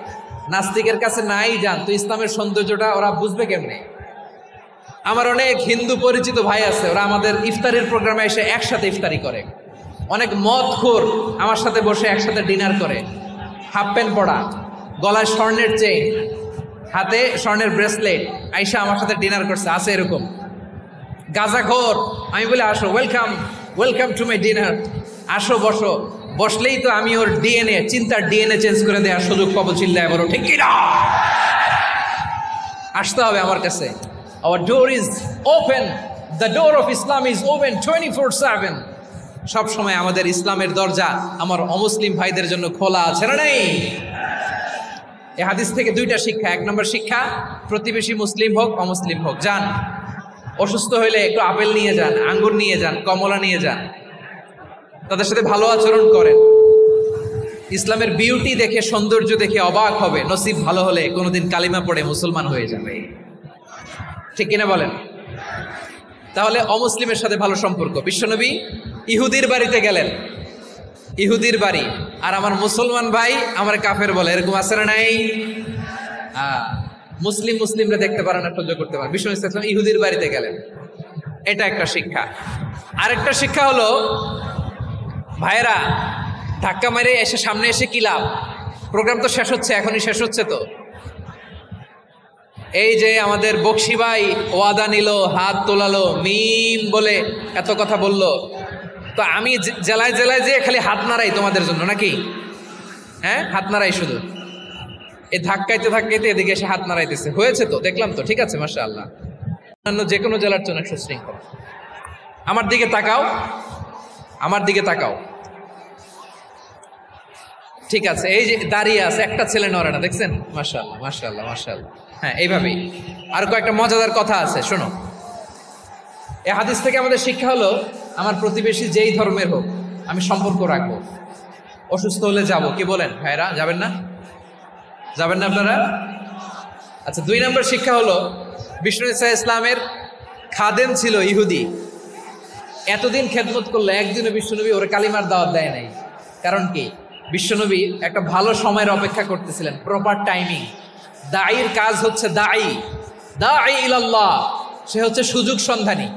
নাস্তিকের কাছে নাই যান, তো ইসলামের সৌন্দর্যটা ওরা বুঝবে কেমনে? আমার অনেক হিন্দু পরিচিত ভাই আছে, ওরা আমাদের ইফতারের প্রোগ্রামে এসে একসাথে ইফতারি করে। অনেক মদখোর আমার সাথে বসে একসাথে ডিনার করে, হাফ প্যান্ট পরা, গলায় স্বর্ণের চেইন, হাতে স্বর্ণের ব্রেসলেট, আইসা আমার সাথে ডিনার করছে, আছে এরকম। গাঁজাখোর, আমি বলে আসো, welcome welcome to my dinner, আসো বসো। বসলেই তো আমি ওর ডিএনএ, চিন্তার ডিএনএ চেঞ্জ করে দেওয়ার সুযোগ পাবো, চিল্লায় বলো ঠিক কিনা? আসতে হবে আমার কাছে। Our door is open, the door of Islam is open 24/7। সব সময় আমাদের ইসলামের দরজা আমার অমুসলিম ভাইদের জন্য খোলা আছে না নাই? এই হাদিস থেকে দুইটা শিক্ষা। এক নম্বর শিক্ষা, প্রতিবেশী মুসলিম হোক অমুসলিম হোক, যান, অসুস্থ হইলে একটু আপেল নিয়ে যান, আঙ্গুর নিয়ে যান, কমলা নিয়ে যান, তাদের সাথে ভালো আচরণ করেন। ইসলামের বিউটি দেখে, সৌন্দর্য দেখে অবাক হবে, নসিব ভালো হলে কোনোদিন কালিমা পড়ে মুসলমান হয়ে যাবে, ঠিক কিনা বলেন? তাহলে অমুসলিমের সাথে ভালো সম্পর্ক। বিশ্বনবী ইহুদির বাড়িতে গেলেন, ইহুদির বাড়ি, আর আমার মুসলমান ভাই আমার কাফের বলে, এরকম আছে না নাই? মুসলিমরা দেখতে পারে না, সহ্য করতে পারে। বিশ্বনবী সাল্লাল্লাহু আলাইহি ওয়াসাল্লাম ইহুদির বাড়িতে গেলেন, এটা একটা শিক্ষা। আরেকটা শিক্ষা হলো, ভাইরা ধাক্কা মেরে এসে সামনে এসে কি লাভ? প্রোগ্রাম তো শেষ হচ্ছে, এখনই শেষ হচ্ছে। তো এই যে আমাদের বকশি ভাই ওয়াদা নিল, হাত তোলালো, মিম বলে এত কথা বলল, তো আমি জেলায় জেলায় যে খালি হাত নাড়াই তোমাদের জন্য নাকি? হ্যাঁ, হাত নাড়াই শুধু। এই ধাক্কাইতে ধাক্কাইতে এদিকে এসে হাত নাড়াইতেছে, হয়েছে তো, দেখলাম তো, ঠিক আছে, মাশাআল্লাহ। অন্য যে কোনো জেলার জন্য সুশৃঙ্খল। আমার দিকে তাকাও, আমার দিকে তাকাও, ঠিক আছে। এই যে দাঁড়িয়ে আছে, একটা ছেলে নড়ে না, দেখছেন? মাশাআল্লাহ মাশাআল্লাহ মাশাআল্লাহ। হ্যাঁ, এইভাবেই। আর কয়েকটা মজাদার কথা আছে, শোনো। এই হাদিস থেকে আমাদের শিক্ষা হলো, আমার প্রতিবেশী যেই ধর্মের হোক আমি সম্পর্ক রাখবো। অসুস্থ হলে যাব, কি বলেন ভাইরা? যাবেন না? যাবেন না আপনারা? আচ্ছা, 2 নম্বর শিক্ষা হলো, বিষ্ণু ঈসা ইসলামের খাদেম ছিল ইহুদি, এতদিন খেদমত করলো, একদিনও বিশ্বনবী ওর কালিমার দাওয়াত দেয় নাই। কারণ কি? বিশ্বনবী একটা ভালো সময়ের অপেক্ষা করতেছিলেন, প্রপার টাইমিং। দাঈর কাজ হচ্ছে দাঈ ইলাল্লাহ, সে হচ্ছে সুযোগ সন্ধানী।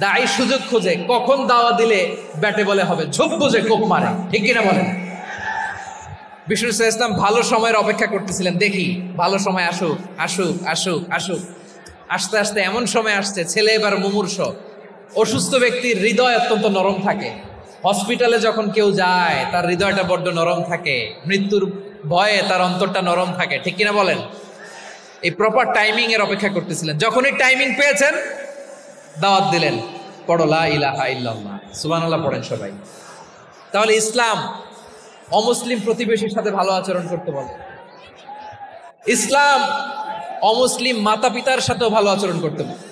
দাঈ সুযোগ খোঁজে, কখন দাওয়া দিলে ব্যাটে বলে হবে, ঝোপ বুঝে কোপ মারে, ঠিক কিনা বলেন? বিষ্ণু ইসলাম ভালো সময়ের অপেক্ষা করতেছিলেন, দেখি ভালো সময় আসুক আসুক আসুক আসুক। আস্তে আস্তে এমন সময় আসছে, ছেলে এবার মুমূর্ষ। অসুস্থ ব্যক্তির হৃদয় অত্যন্ত নরম থাকে। হসপিটালে যখন কেউ যায় তার হৃদয়টা বড্ড নরম থাকে, মৃত্যুর ভয়ে তার অন্তরটা নরম থাকে, ঠিক কিনা বলেন? এই প্রপার টাইমিং এর অপেক্ষা করতেছিলেন। যখনই টাইমিং পেয়েছেন, দাওয়াত দিলেন, পড়ো লা ইলাহা ইল্লাল্লাহ, সুবহানাল্লাহ পড়েন সবাই। তাহলে ইসলাম অমুসলিম প্রতিবেশীর সাথে ভালো আচরণ করতে বলে। ইসলাম অমুসলিম মাতা পিতার সাথেও ভালো আচরণ করতে বলে।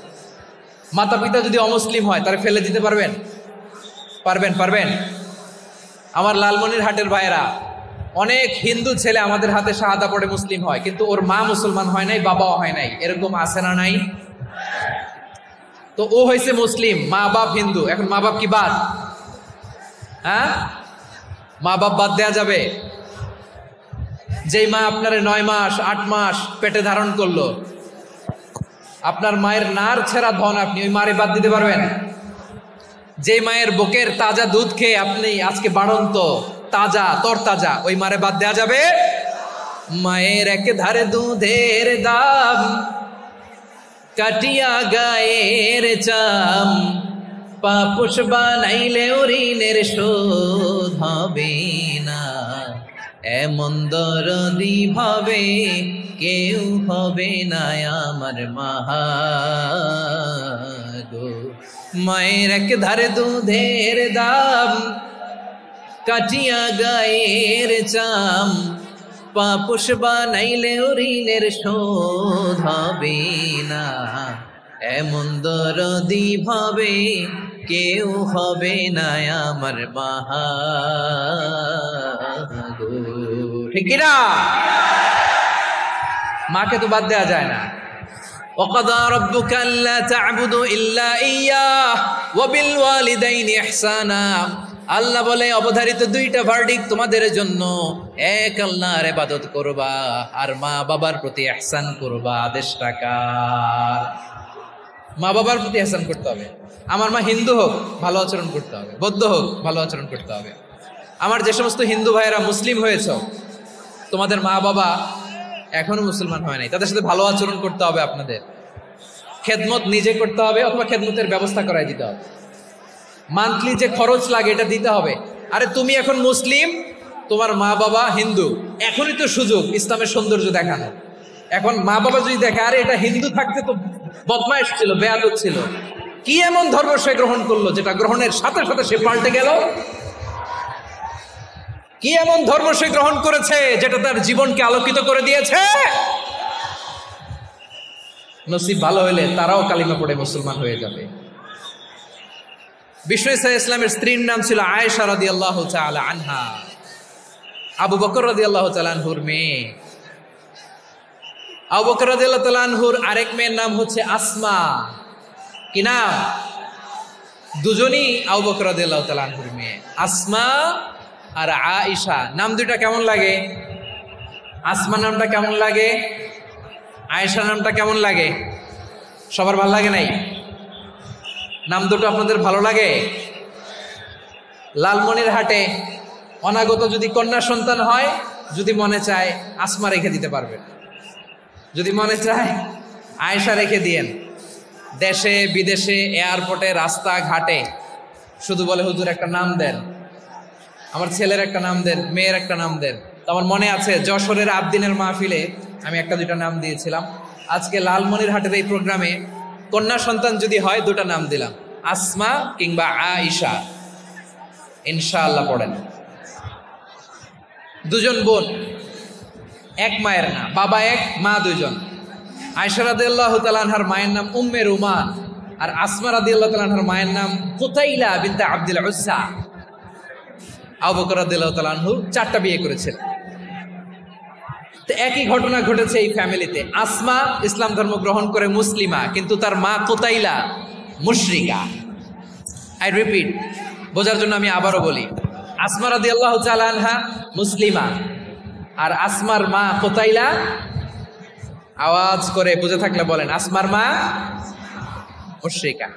মাতা পিতা যদি অমুসলিম হয়, তারা ফেলে দিতে পারবেন? পারবেন? আমার লালমনিরহাটের ভাইয়েরা, অনেক হিন্দু ছেলে আমাদের হাতে শাহাদা পড়ে মুসলিম হয়, কিন্তু ওর মা মুসলমান হয় নাই, বাবাও হয় নাই, এরকম আছে না নাই? তো ও হয়েছে মুসলিম, মা বাপ হিন্দু, এখন মা বাপ কি বাদ? হ্যাঁ, মা বাপ বাদ দেয়া যাবে? যেই মা আপনারে 9 মাস 8 মাস পেটে ধারণ করলো, আপনার মায়ের নার ছেঁড়া ধন, আপনি ওই মারে বাদ দিতে পারবেন? যে মায়ের বুকের তাজা দুধ খেয়ে আপনি আজকে বাড়ন্ত তাজা তরতাজা, ওই মারে বাদ দেয়া যাবে? মায়ের এক ধারে দুধের দাম, কাটিয়া গায়ের চাম, পাপুষ বানাইলেও ঋণের শোধ হবে না। এমন দরদি ভাবে কেউ হবে না আমার মাহা গো। মায়ের এক ধারে দুধের দাম, কাটিয়া গায়ের চাম, পাপুষ বানাইলেও ঋণের শোধ হবে না। এমন দরদি ভাবে কেউ হবে না আমার মাহা গো। ঠিক কিনা? মাকে তো বাদ দেওয়া যায় না। وَقَضَى رَبُّكَ أَلَّا تَعْبُدُوا إِلَّا إِيَّاهُ وَبِالْوَالِدَيْنِ إِحْسَانًا। আল্লাহ বলে অবধারিত দুইটা ভার্ডিক তোমাদের জন্য, এক আল্লাহর ইবাদত করবা আর মা বাবার প্রতি ইহসান করবা। আদেশটা কার? মা বাবার প্রতি ইহসান করতে হবে। আমার মা হিন্দু হোক ভালো আচরণ করতে হবে, বৌদ্ধ হোক ভালো আচরণ করতে হবে। আমার যে সমস্ত হিন্দু ভাইয়েরা মুসলিম হয়েছ, তোমাদের মা বাবা এখনো মুসলমান হয় নাই, তাদের সাথে ভালো আচরণ করতে হবে। আপনাদের খেদমত নিজে করতে হবে অথবা খেদমতের ব্যবস্থা করাই দিতে হবে। মান্থলি যে খরচ লাগে এটা দিতে হবে। আরে তুমি এখন মুসলিম, তোমার মা বাবা হিন্দু, এখনই তো সুযোগ ইসলামের সৌন্দর্য দেখানো। এখন মা বাবা যদি দেখে আরে এটা হিন্দু থাকতে তো বদমাইশ ছিল, বেয়াদব ছিল, কি এমন ধর্ম সে গ্রহণ করলো যেটা গ্রহণের সাথে সাথে সে পাল্টে গেল? কি এমন ধর্ম সে গ্রহণ করেছে যেটা তার জীবনকে আলোকিত করে দিয়েছে? নসিব ভালো হইলে তারাও কালিমা পড়ে মুসলমান হয়ে যাবে। বিষ্ণু ইসলামের স্ত্রীর নাম ছিল আয়েশা রাদিয়াল্লাহু তাআলা আনহা, আবু বকর রাদিয়াল্লাহু তাআলা আনহুর মেয়ে। আবু বকর রাদিয়াল্লাহু তাআলা আনহুর আরেক মেয়ের নাম হচ্ছে আসমা। কি নাম? দুজনই আবু বকর রাদিয়াল্লাহু তাআলা আনহুর মেয়ে, আসমা আর আয়েশা। নাম দুইটা কেমন লাগে? আসমা নামটা কেমন লাগে? আয়েশা নামটা কেমন লাগে? সবার ভালো লাগে নাই? নাম দুটো আপনাদের ভালো লাগে? লালমনির হাটে অনাগত যদি কন্যা সন্তান হয়, যদি মনে চায় আসমা রেখে দিতে পারবেন, যদি মনে চায় আয়েশা রেখে দিয়েন। দেশে বিদেশে এয়ারপোর্টে রাস্তা ঘাটে শুধু বলে হুজুর একটা নাম দেন, আমার ছেলের একটা নাম দেন, মেয়ের একটা নাম দেন। তো আমার মনে আছে যশোরের আবদিনের মাহফিলে আমি একটা দুইটা নাম দিয়েছিলাম। আজকে লালমনির হাটের এই প্রোগ্রামে কন্যা সন্তান যদি হয় দুটা নাম দিলাম, আসমা কিংবা আয়েশা। ইনশাআল্লাহ পড়েন। দুজন বোন, এক মায়ের না, বাবা এক মা দুইজন। আয়েশা রাদিয়াল্লাহু তাআলা আনহার মায়ের নাম উম্মে রুমান, আর আসমা রাদিয়াল্লাহু তাআলা আনহার মায়ের নাম কুতাইলা বিনতে আব্দুল উজ্জা। আবু বকর রাদিয়াল্লাহু তাআলা আনহু 4টা বিয়ে করেছেন। তো একই ঘটনা ঘটেছে এই ফ্যামিলিতে। আসমা ইসলাম ধর্ম গ্রহণ করে মুসলিমা, কিন্তু তার মা কুতাইলা মুশরিকা। আই রিপিট, বোঝার জন্য আমি আবারও বলি, আসমা রাদিয়াল্লাহু তাআলা আনহা মুসলিমা, আর আসমার মা কুতাইলা, আওয়াজ করে বুঝে থাকলে বলেন, আসমার মা মুশরিকা।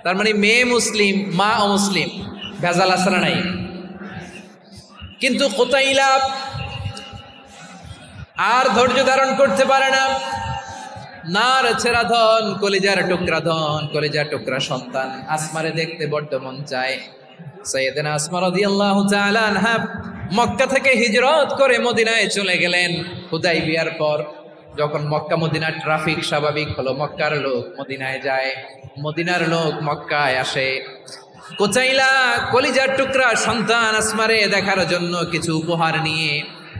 তার মানে মেয়ে মুসলিম, মা অমুসলিম, ভেজাল আছে না নাই? কিন্তু কুতাইলা আর ধৈর্য ধারণ করতে পারে না। নার ছেড়া ধন, কলিজার টুকরা ধন, কলিজার টুকরা সন্তান। আসমারে দেখতে বড্ড মন চায়। সাইয়েদনা আসমা রাদিয়াল্লাহু তাআলা আনহা মক্কা থেকে হিজরত করে মদিনায় চলে গেলেন হুদাইবিয়ার পর। যখন মক্কা মদিনার ট্রাফিক স্বাভাবিক হলো, মক্কার লোক মদিনায় যায়, মদিনার লোক মক্কায় আসে। কুতাইলা কলিজার টুকরা সন্তান আসমারে দেখার জন্য কিছু উপহার নিয়ে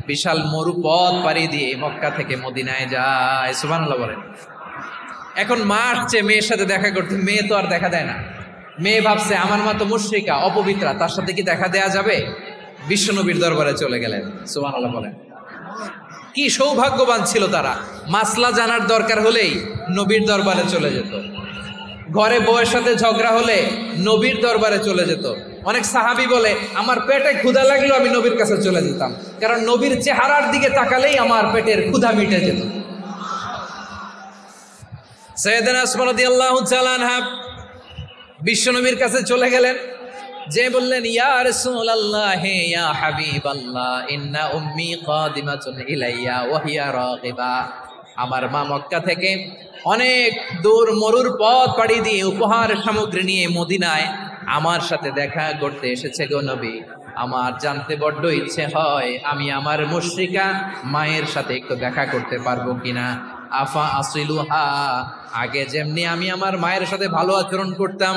বিশাল মরুপথ পাড়ি দিয়ে মক্কা থেকে মদিনায় যায়। সুবহানাল্লাহ বলেন। এখন মা আসছে মেয়ের সাথে দেখা করতে, মেয়ে তো আর দেখা দেয় না। মেয়ে ভাবছে আমার মা তো মুশরিকা, অপবিত্রা, তার সাথে কি দেখা দেয়া যাবে? বিশ্বনবীর দরবারে চলে গেলেন। সুবহানাল্লাহ বলেন। কি সৌভাগ্যবান ছিল তারা, মাসলা জানার দরকার হলেই নবীর দরবারে চলে যেত। ঘরে বউয়ের সাথে ঝগড়া হলে নবীর দরবারে চলে যেত। অনেক সাহাবী বলে আমার পেটে ক্ষুধা লাগলো আমি নবীর কাছে চলে যেতাম, কারণ নবীর চেহারার দিকে তাকালেই আমার পেটের ক্ষুধা মিটে যেত। সাইয়েদনা আসমা রাদিয়াল্লাহু তাআলা আনহা বিশ্বনবীর কাছে চলে গেলেন, যে বললেন ইয়া রাসূলুল্লাহ ইয়া হাবিবাল্লাহ ইন্না উম্মি কাদিমাতুন ইলাইয়া ওয়া হিয়া রাগিবা। আমার মা মক্কা থেকে অনেক দূর মরুর পথ পাড়ি দিয়ে উপহার সামগ্রী নিয়ে মদিনায় আমার সাথে দেখা করতে এসেছে গো নবী। আমার জানতে বড্ড ইচ্ছে হয় আমি আমার মুশরিকা মায়ের সাথে একটু দেখা করতে পারবো কিনা। আফা আসিলুহা, আগে যেমনি আমি আমার মায়ের সাথে ভালো আচরণ করতাম,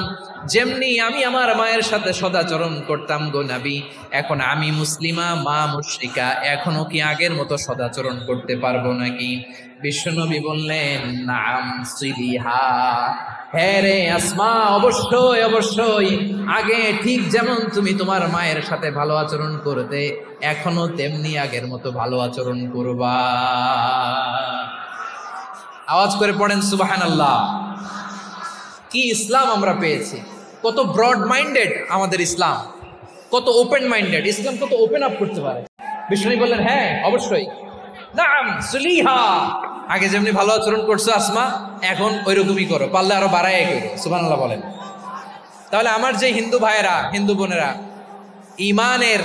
যেমনি আমি আমার মায়ের সাথে সদাচরণ করতাম গো নবী, এখন আমি মুসলিমা, মা মুশরিকা, এখনো কি আগের মতো সদাচরণ করতে পারবো নাকি? বিশ্বনবী বললেন নাম সিলিহা, হ্যাঁ রে আসমা, অবশ্যই অবশ্যই, আগে ঠিক যেমন তুমি তোমার মায়ের সাথে ভালো আচরণ করতে, এখনো তেমনি আগের মতো ভালো আচরণ করবা। আওয়াজ করে পড়েন সুবহানাল্লাহ। কি ইসলাম আমরা পেয়েছি! কত ব্রড মাইন্ডেড আমাদের ইসলাম, কত ওপেন মাইন্ডেড ইসলাম, কত ওপেন আপ করতে পারে। বিষ্ণু বললেন হ্যাঁ অবশ্যই, নাম সুলিহা, আগে যেমনি ভালো আচরণ করছো আসমা, এখন ওইরকমই করো, পারলে আরো বাড়ায় করো। সুবহানাল্লাহ বলেন। তাহলে আমার যে হিন্দু ভাইয়েরা, হিন্দু বোনেরা, ইমানের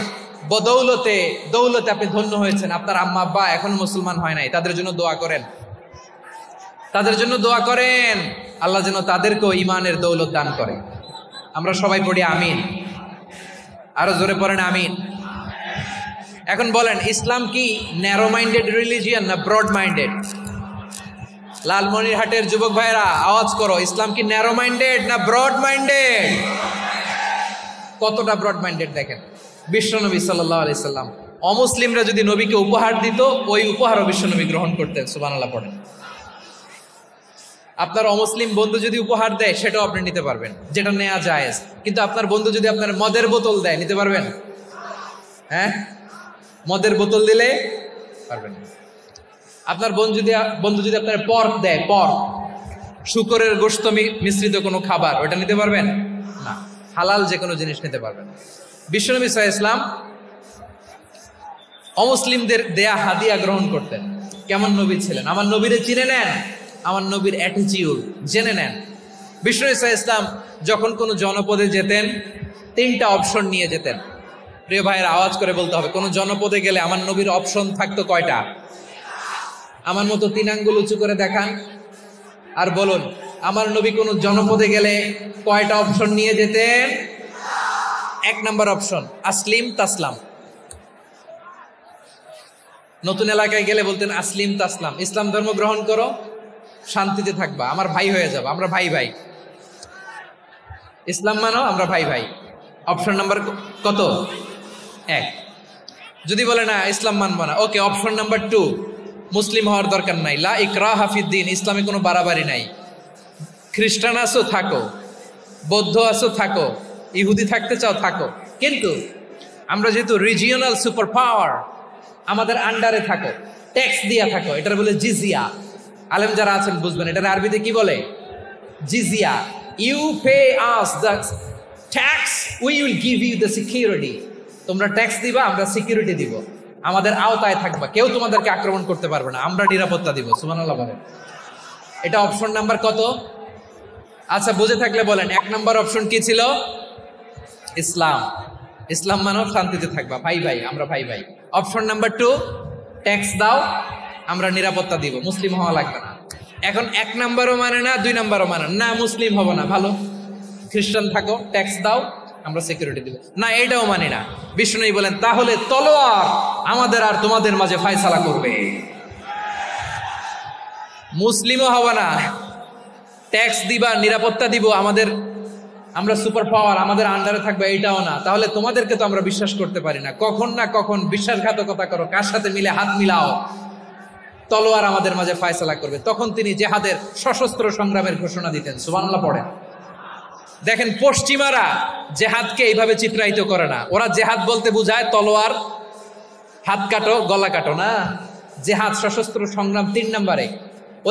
বদৌলতে দৌলতে আপনি ধন্য হয়েছেন, আপনার আম্মা আব্বা এখন মুসলমান হয় নাই, তাদের জন্য দোয়া করেন, তাদের জন্য দোয়া করেন, আল্লাহ যেন তাদেরকেও ইমানের দৌলত দান করে। আমরা সবাই পড়ি আমিন, আরো জোরে পড়েন আমিন। এখন বলেন, ইসলাম কি ন্যারো মাইন্ডেড রিলিজিয়ান না ব্রড মাইন্ডেড? লালমনিরহাটের যুবক ভাইরা আওয়াজ করো, ইসলাম কি ন্যারো মাইন্ডেড না ব্রড মাইন্ডেড? কতটা ব্রড মাইন্ডেড দেখেন। বিশ্বনবী সাল্লাল্লাহু আলাইহি সাল্লাম অমুসলিমরা যদি নবীকে উপহার দিত, ওই উপহারও বিশ্বনবী গ্রহণ করতেন। সুবহানাল্লাহ পড়েন। আপনার অমুসলিম বন্ধু যদি উপহার দেয়, সেটাও আপনি নিতে পারবেন, যেটা নেওয়া জায়েজ। কিন্তু আপনার বন্ধু যদি আপনার মদের বোতল দেয়, নিতে পারবেন? হ্যাঁ, মদের বোতল দিলে পারবেন। আপনার বন্ধু যদি আপনার পর্ক দেয়, পর্ক, শুকরের গোশত মিশ্রিত কোনো খাবার, ওটা নিতে পারবেন না। হালাল যে কোনো জিনিস নিতে পারবেন। বিশ্বনবী সাল্লাল্লাহু আলাইহি ওয়াসাল্লাম অমুসলিমদের দেয়া হাদিয়া গ্রহণ করতেন। কেমন নবী ছিলেন! আমার নবীরে চিনে নেন, আমার নবীর অ্যাটিটিউড জেনে নেন। বিশ্বনবী সাল্লাল্লাহু আলাইহি ওয়াসাল্লাম যখন কোনো জনপদে যেতেন, 3টা অপশন নিয়ে যেতেন। প্রিয় ভাইয়ের আওয়াজ করে বলতে হবে, কোন জনপদে গেলে আমার নবীর অপশন থাকতো কয়টা? আমার মতো 3 আঙ্গুল উঁচু করে দেখান আর বলুন, আমার নবী কোন জনপদে গেলে কয়টা অপশন নিয়ে যেতেন? 1 নাম্বার অপশন আসলিম তাসলাম। নতুন এলাকায় গেলে বলতেন আসলিম তাসলাম, ইসলাম ধর্ম গ্রহণ করো, শান্তিতে থাকবা, আমার ভাই হয়ে যাবো, আমরা ভাই ভাই, ইসলাম মানো, আমরা ভাই ভাই। অপশন নাম্বার কত? 1। যদি বলে না ইসলাম মানবো না, ওকে, অপশন নাম্বার 2, মুসলিম হওয়ার দরকার নাই, লা ইকরাহা ফিদ্দিন, ইসলামে কোনো বাড়াবাড়ি নাই। খ্রিস্টান আছো থাকো, বৌদ্ধ আছো থাকো, ইহুদি থাকতে চাও থাকো, কিন্তু আমরা যেহেতু রিজিওনাল সুপার পাওয়ার, আমাদের আন্ডারে থাকো, ট্যাক্স দিয়া থাকো, এটার বলে জিজিয়া। আলেম যারা আছেন বুঝবেন, এটার আরবিতে কি বলে? জিজিয়া। You pay us the tax, we will give you the security. তোমরা ট্যাক্স দিবা, আমরা সিকিউরিটি দিব, আমাদের আওতায় থাকবা, কেউ তোমাদেরকে আক্রমণ করতে পারবে না, আমরা নিরাপত্তা দিব। সুবহানাল্লাহ বলেন। এটা অপশন নাম্বার কত? আচ্ছা, বুঝে থাকলে বলেন, 1 নাম্বার অপশন কি ছিল? ইসলাম। ইসলাম মানো, শান্তিতে থাকবা, ভাই ভাই, আমরা ভাই ভাই। অপশন নাম্বার 2, ট্যাক্স দাও, আমরা নিরাপত্তা দিব, মুসলিম হওয়া লাগবে না। এখন 1 নাম্বারও মানে না, 2 নাম্বারও মানে না, মুসলিম হবো না, ভালো, খ্রিস্টান থাকো, ট্যাক্স দাও, আমরা সিকিউরিটি দিব না, এটাও মানি না। বিষ্ণু বলেন, তাহলে তলোয়ার আমাদের আর তোমাদের মাঝে ফয়সালা করবে, মুসলিমও হবে না, ট্যাক্স দিবা, নিরাপত্তা দিব, আমরা সুপার পাওয়ার, আমাদের আন্ডারে থাকবে, এইটাও না। তাহলে তোমাদেরকে তো আমরা বিশ্বাস করতে পারি না, কখন না কখন বিশ্বাসঘাতকতা করো, কার সাথে মিলে হাত মিলাও, তলোয়ার আমাদের মাঝে ফয়সালা করবে। তখন তিনি জেহাদের সশস্ত্র সংগ্রামের ঘোষণা দিতেন। সুবহানাল্লাহ পড়েন। দেখেন, পশ্চিমারা জেহাদকে এইভাবে চিত্রায়িত করে না। ওরা জেহাদ বলতে বুঝায় তলোয়ার, হাত কাটো, গলা কাটো না। জেহাদ সশস্ত্র সংগ্রাম 3 নম্বরে।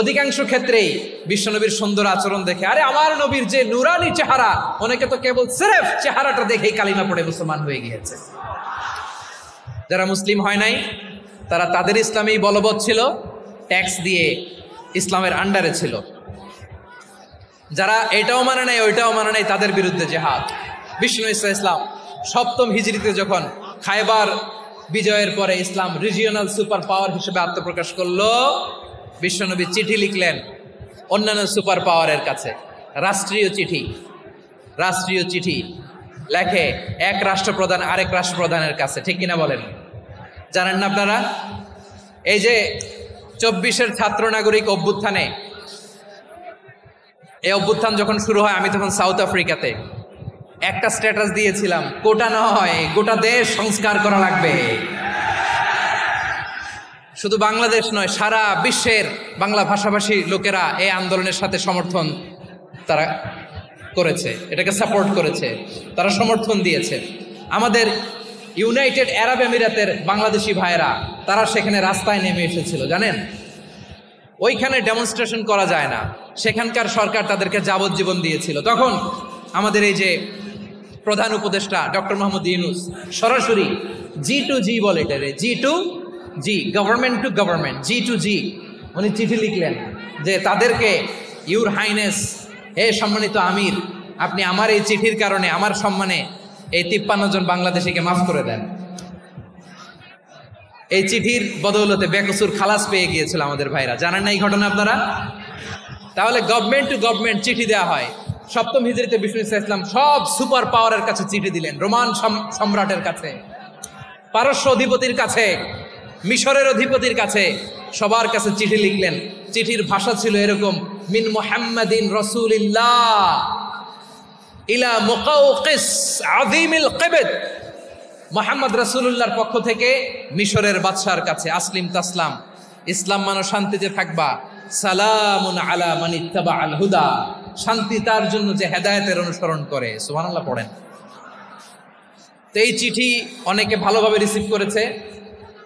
অধিকাংশ ক্ষেত্রেই বিশ্বনবীর সুন্দর আচরণ দেখে, আরে আমার নবীর যে নুরানি চেহারা, অনেকে তো কেবল সিরেফ চেহারাটা দেখেই কালিমা পড়ে মুসলমান হয়ে গিয়েছে। যারা মুসলিম হয় নাই, তারা তাদের ইসলামেই বলবৎ ছিল, ট্যাক্স দিয়ে ইসলামের আন্ডারে ছিল। যারা এটাও মানে নাই ওইটাও মানে নাই তাদের বিরুদ্ধে জিহাদ। বিষ্ণু ইসলাম 7ম হিজরিতে যখন খায়বার বিজয়ের পরে ইসলাম রিজিওনাল সুপার পাওয়ার হিসেবে আত্মপ্রকাশ করলো, বিশ্বনবী চিঠি লিখলেন অন্যান্য সুপার পাওয়ারের কাছে, রাষ্ট্রীয় চিঠি লেখে এক রাষ্ট্রপ্রধান আরেক রাষ্ট্রপ্রধানের কাছে, ঠিক কিনা বলেন? জানেন না আপনারা? এই যে 24-এর ছাত্র নাগরিক অভ্যুত্থানে, এই অভ্যুত্থান যখন শুরু হয় আমি তখন সাউথ আফ্রিকাতে একটা স্ট্যাটাস দিয়েছিলাম, কোটা নয় গোটা দেশ সংস্কার করা লাগবে। শুধু বাংলাদেশ নয়, সারা বিশ্বের বাংলা ভাষাভাষী লোকেরা এই আন্দোলনের সাথে সমর্থন তারা করেছে, এটাকে সাপোর্ট করেছে, তারা সমর্থন দিয়েছে। আমাদের ইউনাইটেড আরব আমিরাতের বাংলাদেশি ভাইয়েরা তারা সেখানে রাস্তায় নেমে এসেছিল, জানেন? ওইখানে ডেমনস্ট্রেশন করা যায় না, সেখানকার সরকার তাদেরকে যাবজ্জীবন দিয়েছিল। তখন আমাদের এই যে প্রধান উপদেষ্টা ডক্টর মোহাম্মদ ইউনূস সরাসরি G2G বলে, এটারে G2G, government to government, G2G, উনি চিঠি লিখলেন যে তাদেরকে, ইউর হাইনেস, হে সম্মানিত আমির, আপনি আমার এই চিঠির কারণে আমার সম্মানে এই 53 জন বাংলাদেশিকে মাফ করে দেন। এই চিঠির বদৌলতে বেকসুর খালাস পেয়ে গিয়েছিল আমাদের ভাইরা, জানেন না এই ঘটনা আপনারা? তাহলে গভর্নমেন্ট টু গভর্নমেন্ট চিঠি দেওয়া হয়। 7ম হিজরিতে বিষ্ণু ইসলাম সব সুপার পাওয়ারের কাছে চিঠি দিলেন, রোমান সম্রাটের কাছে, পারস্য অধিপতির কাছে, মিশরের অধিপতির কাছে, সবার কাছে চিঠি লিখলেন। চিঠির ভাষা ছিল এরকম, মিন মুহাম্মাদিন রাসূলিল্লাহ ইলা মুকাওকিস আযীমিল কিবত, মুহাম্মদ রাসূলুল্লাহর পক্ষ থেকে মিশরের বাদশার কাছে, আসলিম তাসলাম, ইসলাম মানো শান্তিতে থাকবা, সালামুন আলা মান ইত্তাবাআল হুদা, শান্তি তার জন্য যে হেদায়েতের অনুসরণ করে। সুবহানাল্লাহ পড়েন। তো এই চিঠি অনেকে ভালোভাবে রিসিভ করেছে,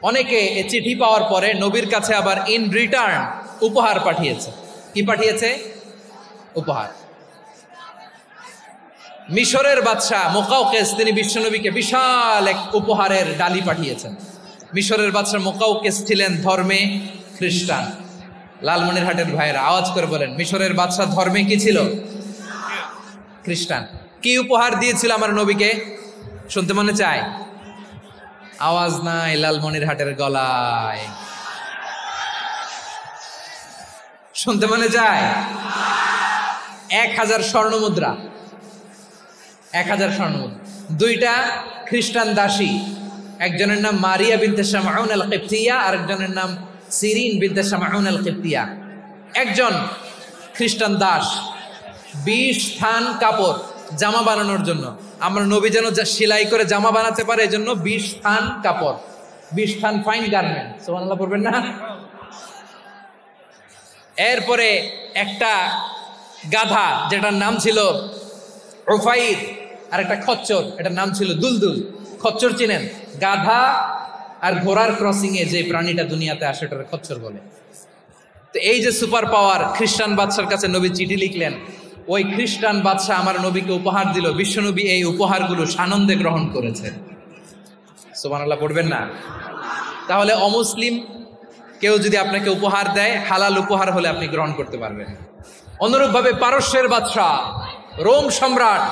অনেকে এই চিঠি পাওয়ার পরে নবীর কাছে আবার ইন রিটার্ন উপহার পাঠিয়েছে। কি পাঠিয়েছে? উপহার। মিশরের বাদশাহ মুকাওকিস তিনি বিশ্বনবীকে বিশাল এক উপহারের ডালি পাঠিয়েছেন। মিশরের বাদশাহ মুকাওকিস ছিলেন ধর্মে খ্রিস্টান। লালমনিরহাটের ভাইয়েরা আওয়াজ করে বলেন, মিশরের বাদশাহ ধর্মে কি ছিল? খ্রিস্টান। কি উপহার দিয়েছিল আমার নবীকে? শুনতে মনে চায়? আওয়াজ নাই লালমনিরহাটের গলায়, শুনতে মনে চায়? 1000 স্বর্ণমুদ্রা, 1000 স্বর্ণমুদ্রা। 2টা খ্রিস্টান দাসী, একজনের নাম মারিয়া বিনতে শামউন আল কিবতিয়া, আরেকজনের নাম সিরিন বিনতে শামউন আল কিবতিয়া। একজন খ্রিস্টান দাস 20 থান কাপড় জামা বানানোর জন্য, আমরা নবী যেন সেলাই করে জামা বানাতে পারে এজন্য 20 থান কাপড়, 20 থান ফাইন গার্মেন্ট, সুবহানাল্লাহ পড়বেন না? এরপরে একটা গাধা যেটার নাম ছিল উফাইর, আর একটা খচ্চর, এটার নাম ছিল দুলদুল। খচ্চর চিনেন? গাধা আর ঘোড়ার ক্রসিং এ যে প্রাণীটা দুনিয়াতে আসে ওটার খচ্চর বলে। তো এই যে সুপার পাওয়ার খ্রিস্টান বাদশার কাছে নবী চিঠি লিখলেন, ওই খ্রিস্টান বাদশাহ আমার নবীকে উপহার দিল। বিশ্বনবী এই উপহারগুলো সানন্দে গ্রহণ করেছেন। সুবহানাল্লাহ পড়বেন না? তাহলে অমুসলিম কেউ যদি আপনাকে উপহার দেয়, হালাল উপহার হলে আপনি গ্রহণ করতে পারবেন। অনুরূপভাবে পারস্যের বাদশাহ রোম সম্রাট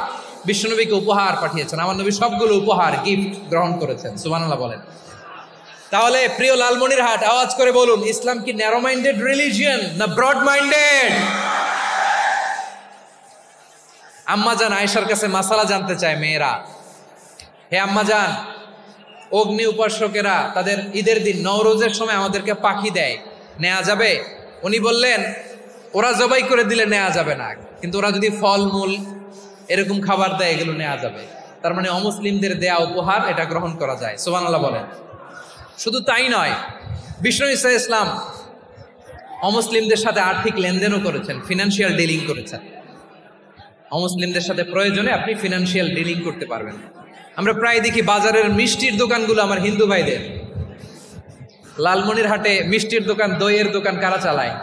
বিশ্বনবীকে উপহার পাঠিয়েছেন, আমার নবী সবগুলো উপহার গিফট গ্রহণ করেছেন। সুবহানাল্লাহ বলেন। তাহলে প্রিয় লালমনিরহাট আওয়াজ করে বলুন, ইসলাম কি ন্যারো মাইন্ডেড রিলিজিয়ন না ব্রড মাইন্ডেড? আম্মাজান আয়েশার কাছে মাসালা জানতে চায় মেয়েরা, হে আম্মাজান, অগ্নি উপাসকেরা তাদের ঈদের দিন নওরোজের সময় আমাদেরকে পাখি দেয়, নেওয়া যাবে? উনি বললেন, ওরা জবাই করে দিলে নেওয়া যাবে না, কিন্তু ওরা যদি ফলমূল এরকম খাবার দেয় এগুলো নেওয়া যাবে। তার মানে অমুসলিমদের দেয়া উপহার এটা গ্রহণ করা যায়। সুবহানাল্লাহ বলেন। শুধু তাই নয়, বিষ্ণু ঈসা ইসলাম অমুসলিমদের সাথে আর্থিক লেনদেনও করেছেন, ফিনান্সিয়াল ডিলিং করেছেন। অমুসলিমদের সাথে প্রয়োজনে আপনি ফিনান্সিয়াল ডিলিং করতে পারবেন। আমরা প্রায় দেখি বাজারের মিষ্টির দোকানগুলো আমার হিন্দু ভাইদের। লালমনিরহাটে মিষ্টির দোকান, দইয়ের দোকান কারা চালায়?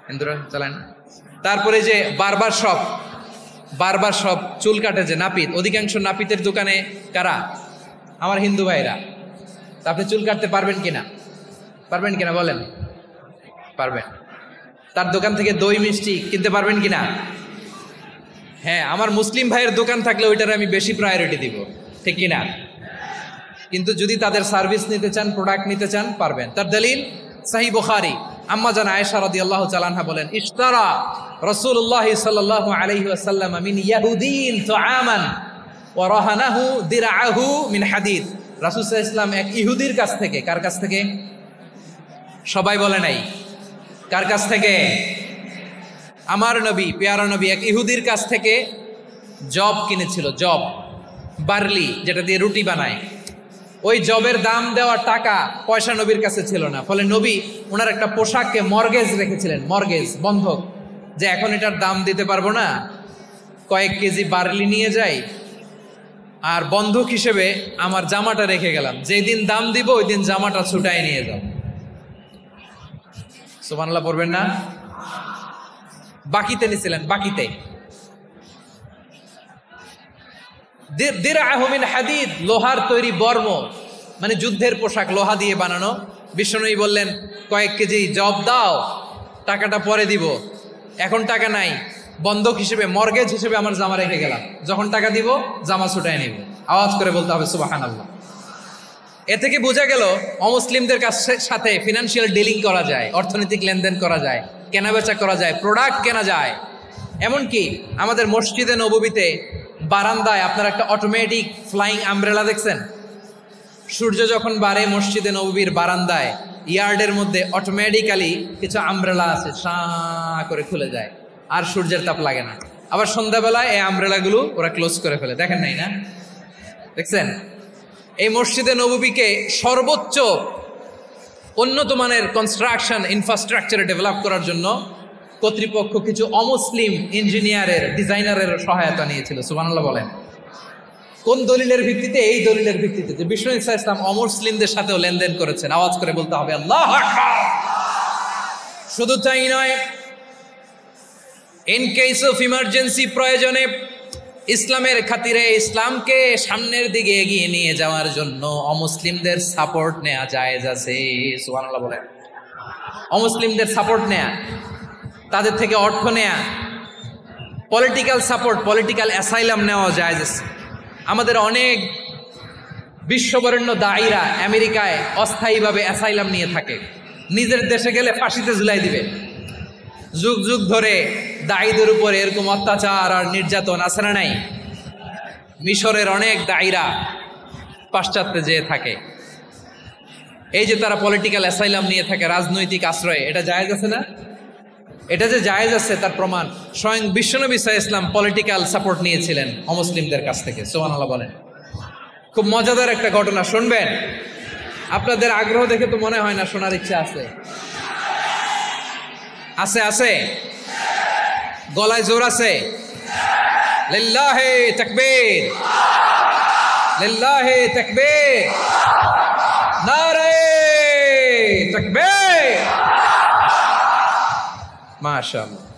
হিন্দুরা চালায় না? তারপরে যে বারবার শপ, চুল কাটে যে নাপিত, অধিকাংশ নাপিতের দোকানে কারা? আমার হিন্দু ভাইরা। তা আপনি চুল কাটতে পারবেন কিনা? পারবেন কিনা বলেন? পারবেন। তার দোকান থেকে দই মিষ্টি কিনতে পারবেন কিনা? হ্যাঁ, আমার মুসলিম ভাইয়ের দোকান থাকলে ওইটার আমি বেশি প্রায়োরিটি দিব, ঠিক কিনা? কিন্তু যদি তাদের সার্ভিস নিতে চান, প্রোডাক্ট নিতে চান, পারবেন। তার দলিল সহিহ বুখারী, আম্মা জান আয়েশা রাদিয়াল্লাহু তাআলা আনহা বলেন, ইশতারা রাসূলুল্লাহ সাল্লাল্লাহু আলাইহি ওয়াসাল্লাম মিন ইয়াহুদিন তুআমান ওয়া রাহানাহু দিরআহু মিন হাদিদ। রাসূল সাল্লাল্লাহু আলাইহি ওয়াসাল্লাম এক ইহুদির কাছ থেকে, কার কাছ থেকে? সবাই বলে নাই, কার কাছ থেকে? আমার নবী, পেয়ারা নবী এক ইহুদির কাছ থেকে জব কিনেছিল, জব, বার্লি, যেটা দিয়ে রুটি বানায়। ওই জবের দাম দেওয়ার টাকা পয়সা নবীর কাছে ছিল না, ফলে নবী ওনার একটা পোশাককে মর্গেজ রেখেছিলেন, মর্গেজ, বন্ধক, যে এখন এটার দাম দিতে পারবো না, কয়েক কেজি বার্লি নিয়ে যাই আর বন্ধক হিসেবে আমার জামাটা রেখে গেলাম, যেদিন দাম দিব ওই দিন জামাটা ছুটাই নিয়ে যাও। সুবহানাল্লাহ পড়বেন না? বাকিতে নিছিলেন, বাকিতে। দিরআহু মিন হাদিদ, লোহার তৈরি বর্ম, মানে যুদ্ধের পোশাক, লোহা দিয়ে বানানো। বিশ্বনবী বললেন, কয়েক কেজি জব দাও, টাকাটা পরে দিব, এখন টাকা নাই, বন্ধক হিসেবে, মর্গেজ হিসেবে আমার জামা রেখে গেলাম, যখন টাকা দিব জামা ছুটাই নিব। আওয়াজ করে বলতে হবে সুবহানাল্লাহ। এ থেকে বোঝা গেল অমুসলিমদের সাথে ফিনান্সিয়াল ডিলিং করা যায়, অর্থনৈতিক লেনদেন করা যায়, কেনাবেচা করা যায়, প্রোডাক্ট কেনা যায়। এমনকি আমাদের মসজিদে নববীতে বারান্দায় আপনার একটা অটোমেটিক ফ্লাইং আমব্রেলা দেখছেন? সূর্য যখন বাড়ে মসজিদে নববীর বারান্দায় ইয়ার্ডের মধ্যে অটোমেটিক্যালি কিছু আমব্রেলা আছে, সাঁ করে খুলে যায়, আর সূর্যের তাপ লাগে না। আবার সন্ধ্যাবেলায় এই আমব্রেলাগুলো ওরা ক্লোজ করে ফেলে, দেখেন নাই না? দেখছেন? এই মসজিদে নববীকে সর্বোচ্চ উন্নত মানের কনস্ট্রাকশন ইনফ্রাস্ট্রাকচারে ডেভেলপ করার জন্য কর্তৃপক্ষ কিছু অমুসলিম ইঞ্জিনিয়ারের, ডিজাইনারের সহায়তা নিয়েছিল। সুবহানাল্লাহ বলেন। কোন দলিলের ভিত্তিতে? এই দলিলের ভিত্তিতে যে বিষ্ণু ঈসা ইসলাম অমুসলিমদের সাথেও লেনদেন করেছেন। আওয়াজ করে বলতে হবে আল্লাহু আকবার। শুধু তাই নয়, ইন কেস অফ ইমার্জেন্সি, প্রয়োজনে ইসলামের খাতিরে, ইসলামকে সামনের দিকে এগিয়ে নিয়ে যাওয়ার জন্য অমুসলিমদের সাপোর্ট নেওয়া জায়েজ আছে। সুবহানাল্লাহ বলেন। অমুসলিমদের সাপোর্ট নেয়া, তাদের থেকে অর্থ নেয়া, পলিটিক্যাল সাপোর্ট, পলিটিক্যাল অ্যাসাইলাম নেওয়া জায়েজ আছে। আমাদের অনেক বিশ্ববরেণ্য দায়ীরা আমেরিকায় অস্থায়ীভাবে অ্যাসাইলাম নিয়ে থাকে, নিজের দেশে গেলে ফাঁসিতে ঝুলাই দিবে। যুগ যুগ ধরে দায়ীদের উপরে এরকম অত্যাচার আর নির্যাতন আছে না নাই? মিশরের অনেক দায়ীরা পাশ্চাত্যে যেয়ে থাকে, এই যে তারা পলিটিক্যাল অ্যাসাইলাম নিয়ে থাকে, রাজনৈতিক আশ্রয়, এটা জায়েজ আছে না? এটা যে জায়েজ আছে তার প্রমাণ স্বয়ং বিশ্বনবী সাল্লাল্লাহু আলাইহি ওয়াসাল্লাম পলিটিক্যাল সাপোর্ট নিয়েছিলেন অমুসলিমদের কাছ থেকে। সুবহানাল্লাহ বলেন। খুব মজাদার একটা ঘটনা, শুনবেন? আপনাদের আগ্রহ দেখে তো মনে হয় না শোনার ইচ্ছা আছে। আছে আছে, গলায় জোর আছে। লিল্লাহি তাকবীর, লিল্লাহি তাকবীর, নারে তাকবীর। মাশাআল্লাহ।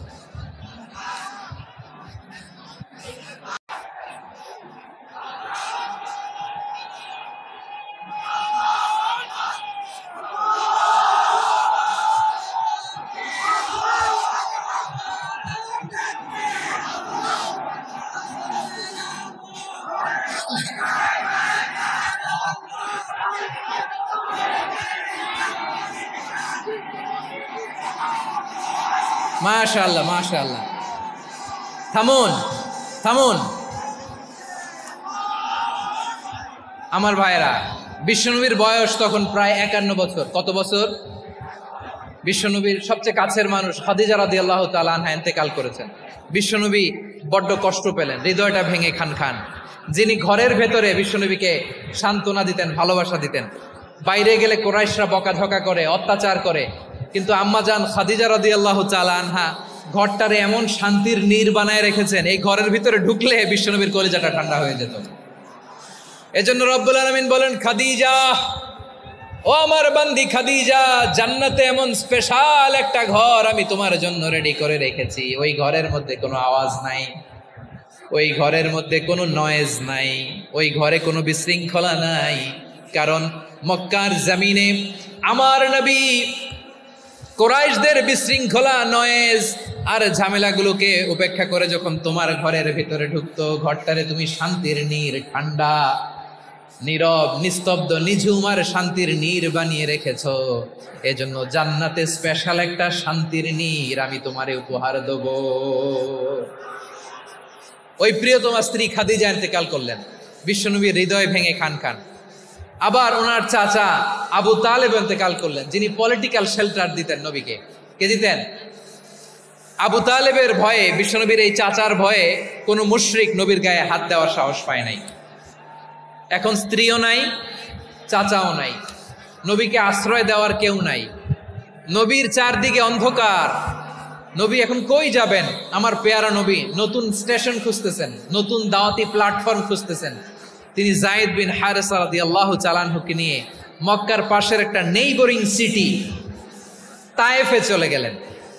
মাশাআল্লাহ, মাশাআল্লাহ। থামুন, থামুন আমার ভাইয়েরা। বিশ্বনবীর বয়স তখন প্রায় 51 বছর। কত বছর? বিশ্বনবীর সবচেয়ে কাছের মানুষ খাদিজা রাদিয়াল্লাহু তাআলা আনহা ইন্তেকাল করেছেন। বিশ্বনবী বড্ড কষ্ট পেলেন, হৃদয়টা ভেঙে খান খান। যিনি ঘরের ভেতরে বিশ্বনবীকে সান্ত্বনা দিতেন, ভালোবাসা দিতেন, বাইরে গেলে কুরাইশরা বকাঝকা করে, অত্যাচার করে, কিন্তু আম্মা জান খাদিজা রাদিয়াল্লাহু তাআলা আনহা ঘরটারে এমন শান্তির নীড় বানায় রেখেছেন, এই ঘরের ভিতরে ঢুকলে বিশ্বনবীর কলিজাটা ঠান্ডা হয়ে যেত। এজন্য রব্বুল আলামিন বলেন, খাদিজা, ও আমার বান্দি খাদিজা, জান্নাতে এমন স্পেশাল একটা ঘর আমি তোমার জন্য রেডি করে রেখেছি। ওই ঘরের মধ্যে কোনো আওয়াজ নাই, ওই ঘরের মধ্যে কোনো নয়েজ নাই, ওই ঘরে কোনো বিশৃঙ্খলা নাই। কারণ মক্কার জমিনে আমার নবী কুরাইশদের বিশৃঙ্খলা, নয়েজ আর ঝামেলাগুলোকে উপেক্ষা করে যখন তোমার ঘরের ভিতরে ঢুকতো, ঘরটারে তুমি শান্তির নীর, ঠান্ডা, নীরব, নিস্তব্ধ, নিঝুম আর শান্তির নীর বানিয়ে রেখেছো। এজন্য জান্নাতে স্পেশাল একটা শান্তির নীর আমি তোমারে উপহার দেব। ওই প্রিয়তমা স্ত্রী খাদিজা ইন্তেকাল করলেন, বিশ্বনবীর হৃদয় ভেঙে খান খান। আবার ওনার চাচা আবু তালেব ইন্তেকাল করলেন, যিনি পলিটিক্যাল শেল্টার দিতেন নবীকে। কে দিতেন? আবু তালেবের ভয়ে, বিশ্বনবীর এই চাচার ভয়ে কোনো মুশরিক নবীর গায়ে হাত দেওয়ার সাহস পায় নাই। এখন স্ত্রীও নাই, চাচাও নাই, নবীকে আশ্রয় দেওয়ার কেউ নাই, নবীর চারদিকে অন্ধকার। নবী এখন কই যাবেন? আমার পেয়ারা নবী নতুন স্টেশন খুঁজতেছেন, নতুন দাওয়াতি প্ল্যাটফর্ম খুঁজতেছেন। তিনি যায়েদ বিন হারেসা রাদিয়াল্লাহু তাআলা আনহুকে নিয়ে মক্কার পাশের একটা নেইবরিং সিটি তায়েফে চলে গেলেন।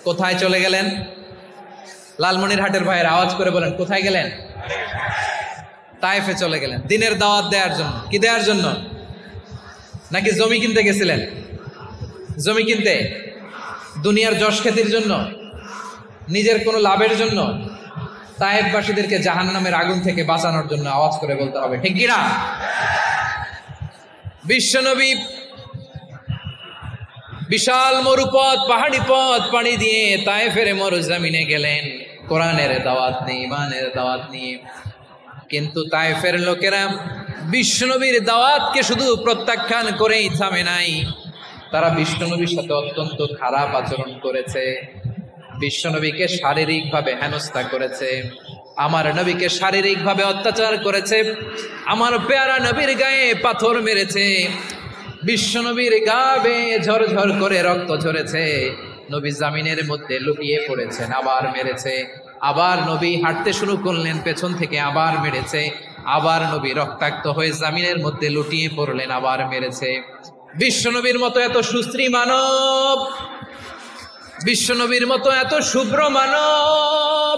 কোথায় চলে গেলেন? লালমনিরহাটের ভাইয়ের আওয়াজ করে বলেন, কোথায় গেলেন? তায়েফে চলে গেলেন দিনের দাওয়াত দেওয়ার জন্য। কি দেওয়ার জন্য? নাকি জমি কিনতে গেছিলেন? জমি কিনতে, দুনিয়ার যশ খ্যাতির জন্য, নিজের কোনো লাভের জন্য? তায়েফবাসীদেরকে জাহান্নামের আগুন থেকে বাঁচানোর জন্য। আওয়াজ করে বলতে হবে, ঠিক কিনা? বিশ্বনবী বিশাল মরুপথ, পাহাড়ি পথ পাড়ি দিয়ে তায়েফের মরুজমিনে গেলেন কোরআনের দাওয়াত নিয়ে, ইমানের দাওয়াত নিয়ে। কিন্তু তায়েফের লোকেরা বিশ্বনবীর দাওয়াতকে শুধু প্রত্যাখ্যান করেই থামে নাই, তারা বিশ্বনবীর সাথে অত্যন্ত খারাপ আচরণ করেছে। বিশ্বনবীকে শারীরিকভাবে হেনস্থা করেছে, আমার নবীকে শারীরিকভাবে অত্যাচার করেছে, আমার পেয়ারা নবীর গায়ে পাথর মেরেছে, বিশ্বনবীর গা বেয়ে ঝরঝর করে রক্ত ঝরেছে, নবী জামিনের মধ্যে লুটিয়ে পড়েছেন, আবার মেরেছে, আবার নবী হাঁটতে শুরু করলেন, পেছন থেকে আবার মেরেছে, আবার নবী রক্তাক্ত হয়ে জামিনের মধ্যে লুটিয়ে পড়লেন, আবার মেরেছে। বিশ্বনবীর মতো এত সুশ্রী মানব, বিশ্বনবীর মতো এত শুভ্র মানব,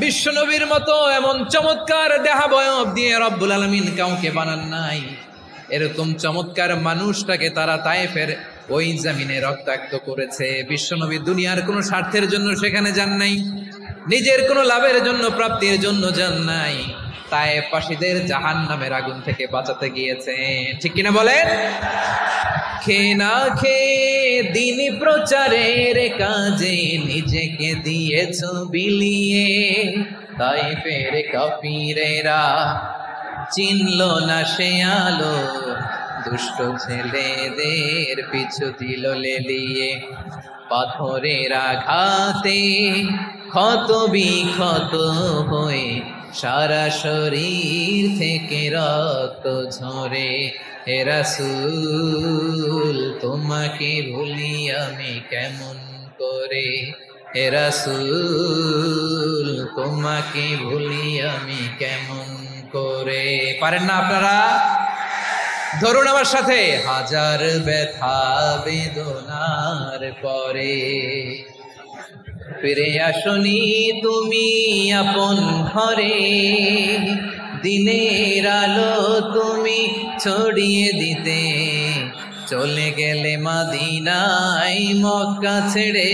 বিশ্বনবীর মতো এমন চমৎকার দেহাবয়ব দিয়ে রব্বুল আলামিন কাউকে বানান নাই। এরকম চমৎকার মানুষটাকে তারা তায়েফের ওই জমিনে রক্তাক্ত করেছে। বিশ্বনবী দুনিয়ার কোনো স্বার্থের জন্য সেখানে যান নাই, নিজের কোনো লাভের জন্য, প্রাপ্তির জন্য যান নাই, তায়েফবাসীদের জাহান্নামের আগুন থেকে বাঁচাতে গিয়েছে। ঠিক কিনা বলেন? খেয়ে না খেয়ে দিন প্রচারের কাজে নিজেকে দিয়েছ বিলিয়ে, তায়েফের কাফিরেরা চিনল না সে আলো, দুষ্ট ছেলেদের পিছু দিল লেলিয়ে, পাথরের আঘাতে ক্ষত বিক্ষত হয়ে সারা শরীর থেকে রক্ত ঝরে। হে রাসূল তোমাকে ভুলি আমি কেমন করে, হে রাসূল তোমাকে ভুলি আমি কেমন করে। পারেন না আপনারা? ধরুন আমার সাথে, হাজার ব্যথা বেদনার পরে ফিরে আসনি তুমি আপন ঘরে, দিনের আলো তুমি ছড়িয়ে দিতে চলে গেলে মদিনায় মক্কা ছেড়ে।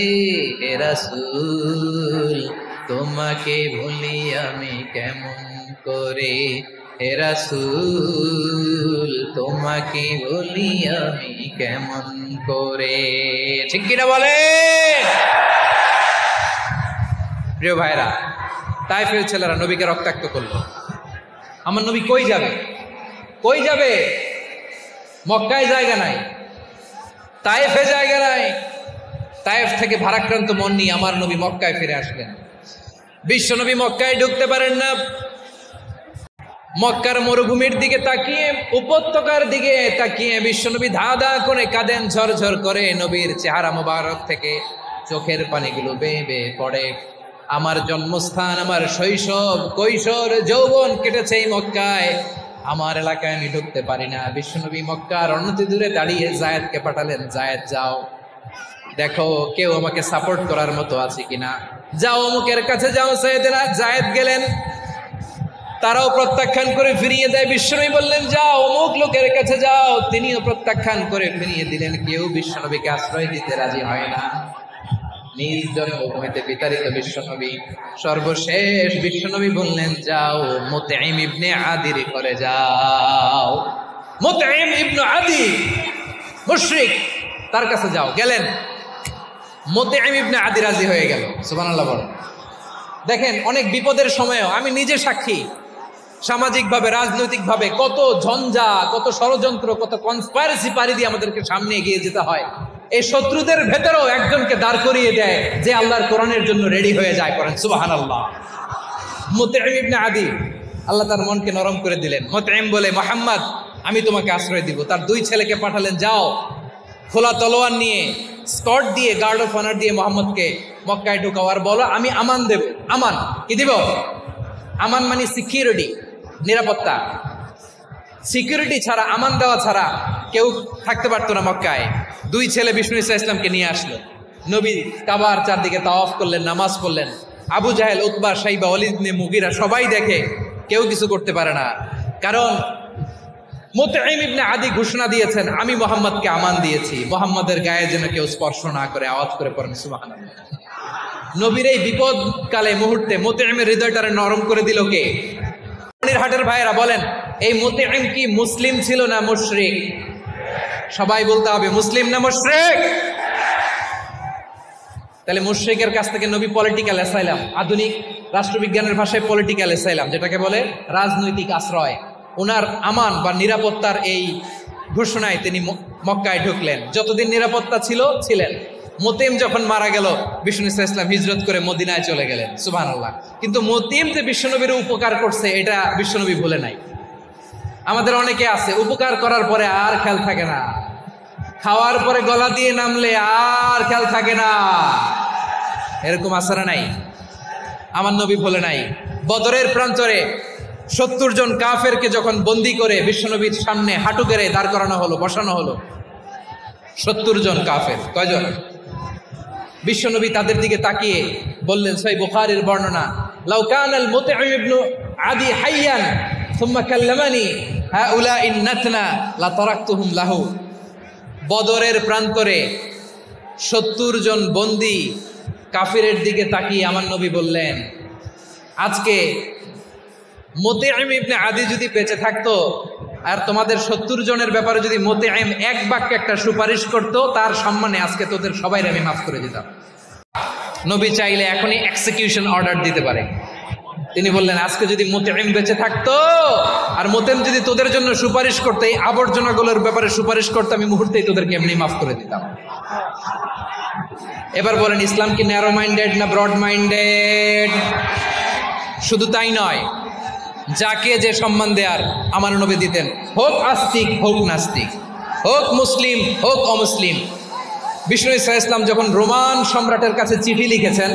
হে রাসূল তোমাকে ভুলি আমি কেমন করে, হে রাসূল তোমাকে ভুলি আমি কেমন করে। ঠিক কিনা বলে? প্রিয় ভাইরা, তায়েফের ছেলেরা নবীকে রক্তাক্ত করলো। আমার নবী কই যাবে? কই যাবে? মক্কায় জায়গা নাই, তায়েফে জায়গা নাই। তায়েফ থেকে ভারাক্রান্ত মন নিয়ে আমার নবী মক্কায় ফিরে আসলেন। বিশ্ব নবী মক্কায় ঢুকতে পারেন না। মক্কার মরুভূমির দিকে তাকিয়ে, উপত্যকার দিকে তাকিয়ে বিশ্বনবী ধা ধা করে কাঁদেন, ঝরঝর করে নবীর চেহারা মোবারক থেকে চোখের পানিগুলো বেয়ে বেয়ে পড়ে। আমার জন্মস্থান, আমার শৈশব, কৈশোর, যৌবন কেটেছে এই মক্কায়, আমার এলাকায় আমি ঢুকতে পারি না। বিশ্বনবী মক্কার অনতি দূরে দাঁড়িয়ে যায়েদকে পাঠালেন, যায়েদ যাও দেখো কেউ আমাকে সাপোর্ট করার মতো আছে কিনা, যাও অমুকের কাছে যাও। সাইয়েদনা যায়েদ গেলেন, তারাও প্রত্যাখ্যান করে ফিরিয়ে দেয়। বিশ্বনবী বললেন যাও অমুক লোকের কাছে যাও, তিনিও প্রত্যাখ্যান করে ফিরিয়ে দিলেন। কেউ বিশ্বনবীকে আশ্রয় দিতে রাজি হয় না। নিজ জন্মভূমিতে বিতাড়িত বিশ্বনবী, সর্বশেষ বিশ্বনবী বললেন যাও মুতঈম ইবনে আদির ঘরে যাও। মুতঈম ইবনে আদি মুশরিক, তার কাছে যাও। গেলেন, মুতঈম ইবনে আদি রাজি হয়ে গেল। সুবহানাল্লাহ বলেন। দেখেন অনেক বিপদের সময়ও আমি নিজে সাক্ষী, সামাজিকভাবে রাজনৈতিকভাবে কত ঝঞ্ঝা, কত ষড়যন্ত্র, কত কনস্পাইরেসি পাড়ি দিয়ে আমাদেরকে সামনে এগিয়ে যেতে হয়। এই শত্রুদের ভেতরেও একজনকে দাঁড় করিয়ে দেয় যে আল্লাহর কোরআনের জন্য রেডি হয়ে যায়। করেন সুবহানাল্লাহ। মুতঈম ইবনে আদি, আল্লাহ তার মনকে নরম করে দিলেন। মুতঈম বলে মুহাম্মদ আমি তোমাকে আশ্রয় দিব। তার দুই ছেলেকে পাঠালেন, যাও খোলা তলোয়ার নিয়ে স্কর্ট দিয়ে গার্ড অফ অনার দিয়ে মোহাম্মদকে মক্কায় ঢুকাও আর বলো আমি আমান দেব। আমান কি দিব? আমান মানে সিকিউরিটি, নিরাপত্তা। সিকিউরিটি ছাড়া, আমান দেওয়া ছাড়া কেউ থাকতে পারতো না মক্কায়। দুই ছেলে বিষ্ণু ইসা ইসলামকে নিয়ে আসলো। নবী কাবার চারদিকে তাওয়াফ করলেন, নামাজ পড়লেন। আবু জাহেল, উতবা, শাইবা, ওয়ালিদ ইবনে মুগীরা সবাই দেখে, কেউ কিছু করতে পারে না। কারণ মুতঈম ইবনে আদি ঘোষণা দিয়েছেন আমি মুহাম্মদকে আমান দিয়েছি, মুহাম্মদের গায়ে যেন কেউ স্পর্শ না করে। আওয়াজ করে পড়েন সুবহানাল্লাহ। নবীর এই বিপদকালে মুহূর্তে মুতঈমের হৃদয়টারে নরম করে দিল কে? হাটের ভাইয়েরা বলেন, এই মুতঈম কি মুসলিম ছিল না মুশরিক? সবাই বলতে হবে মুসলিম না মুশরিক? তাহলে মুশরিকের কাছ থেকে নবী পলিটিক্যাল অ্যাসাইলাম, আধুনিক রাষ্ট্রবিজ্ঞানের ভাষায় পলিটিক্যাল অ্যাসাইলাম যেটাকে বলে, রাজনৈতিক আশ্রয়, ওনার আমান বা নিরাপত্তার এই ঘোষণায় তিনি মক্কায় ঢুকলেন। যতদিন নিরাপত্তা ছিল ছিলেন। মুতঈম যখন মারা গেল, বিষ্ণু ইসলাম হিজরত করে মদিনায় চলে গেলেন। সুবহানাল্লাহ। কিন্তু মুতঈম যে বিশ্বনবীর উপকার করছে এটা বিশ্বনবী ভুলে নাই। আমাদের অনেকে আছে উপকার করার পরে আর খেয়াল থাকে না, খাওয়ার পরে গলা দিয়ে নামলে আর খেয়াল থাকে না। এরকম আছে না নাই? আমার নবী ভুলে নাই। বদরের প্রান্তরে 70 জন কাফেরকে যখন বন্দী করে বিশ্বনবীর সামনে হাঁটু গেড়ে দাঁড় করানো হলো, বসানো হলো। 70 জন কাফের। কয়জন? বিশ্বনবী তাদের দিকে তাকিয়ে বললেন, সহিহ বুখারীর বর্ণনা, লাউ কানাল মুতঈম ইবনে আদি হাইয়ান সুম্মা কাল্লামানি হাউলাইন নাতনা লা তারাকতুহুম লাহু। বদরের প্রান্তরে 70 জন বন্দী কাফিরের দিকে তাকিয়ে আমার নবী বললেন, আজকে মুতঈম ইবনে আদি যদি বেঁচে থাকতো আর তোমাদের 70 জনের ব্যাপারে যদি মুতঈম এক বাক্যে একটা সুপারিশ করত, তার সম্মানে আজকে তোদের সবাই আমি মাফ করে দিতাম। নবী চাইলে এখনই এক্সিকিউশন অর্ডার দিতে পারে। তিনি বললেন, আজকে যদি মুতঈম বেঁচে থাকতো আর মুতঈম যদি তোদের জন্য সুপারিশ করতে, এই আবর্জনাগুলোর ব্যাপারে সুপারিশ করতে, আমি মুহূর্তেই তোদেরকে এমনি মাফ করে দিতাম। এবার বলেন, ইসলাম কি ন্যারো মাইন্ডেড না ব্রড মাইন্ডেড? শুধু তাই নয়, যাকে যে সম্মান দেয়ার আমার নবী দিতেন, হোক আস্তিক হোক নাস্তিক, হোক মুসলিম হোক অমুসলিম। বিষ্ণু ইসলাম যখন রোমান সম্রাটের কাছে চিঠি লিখেছেন,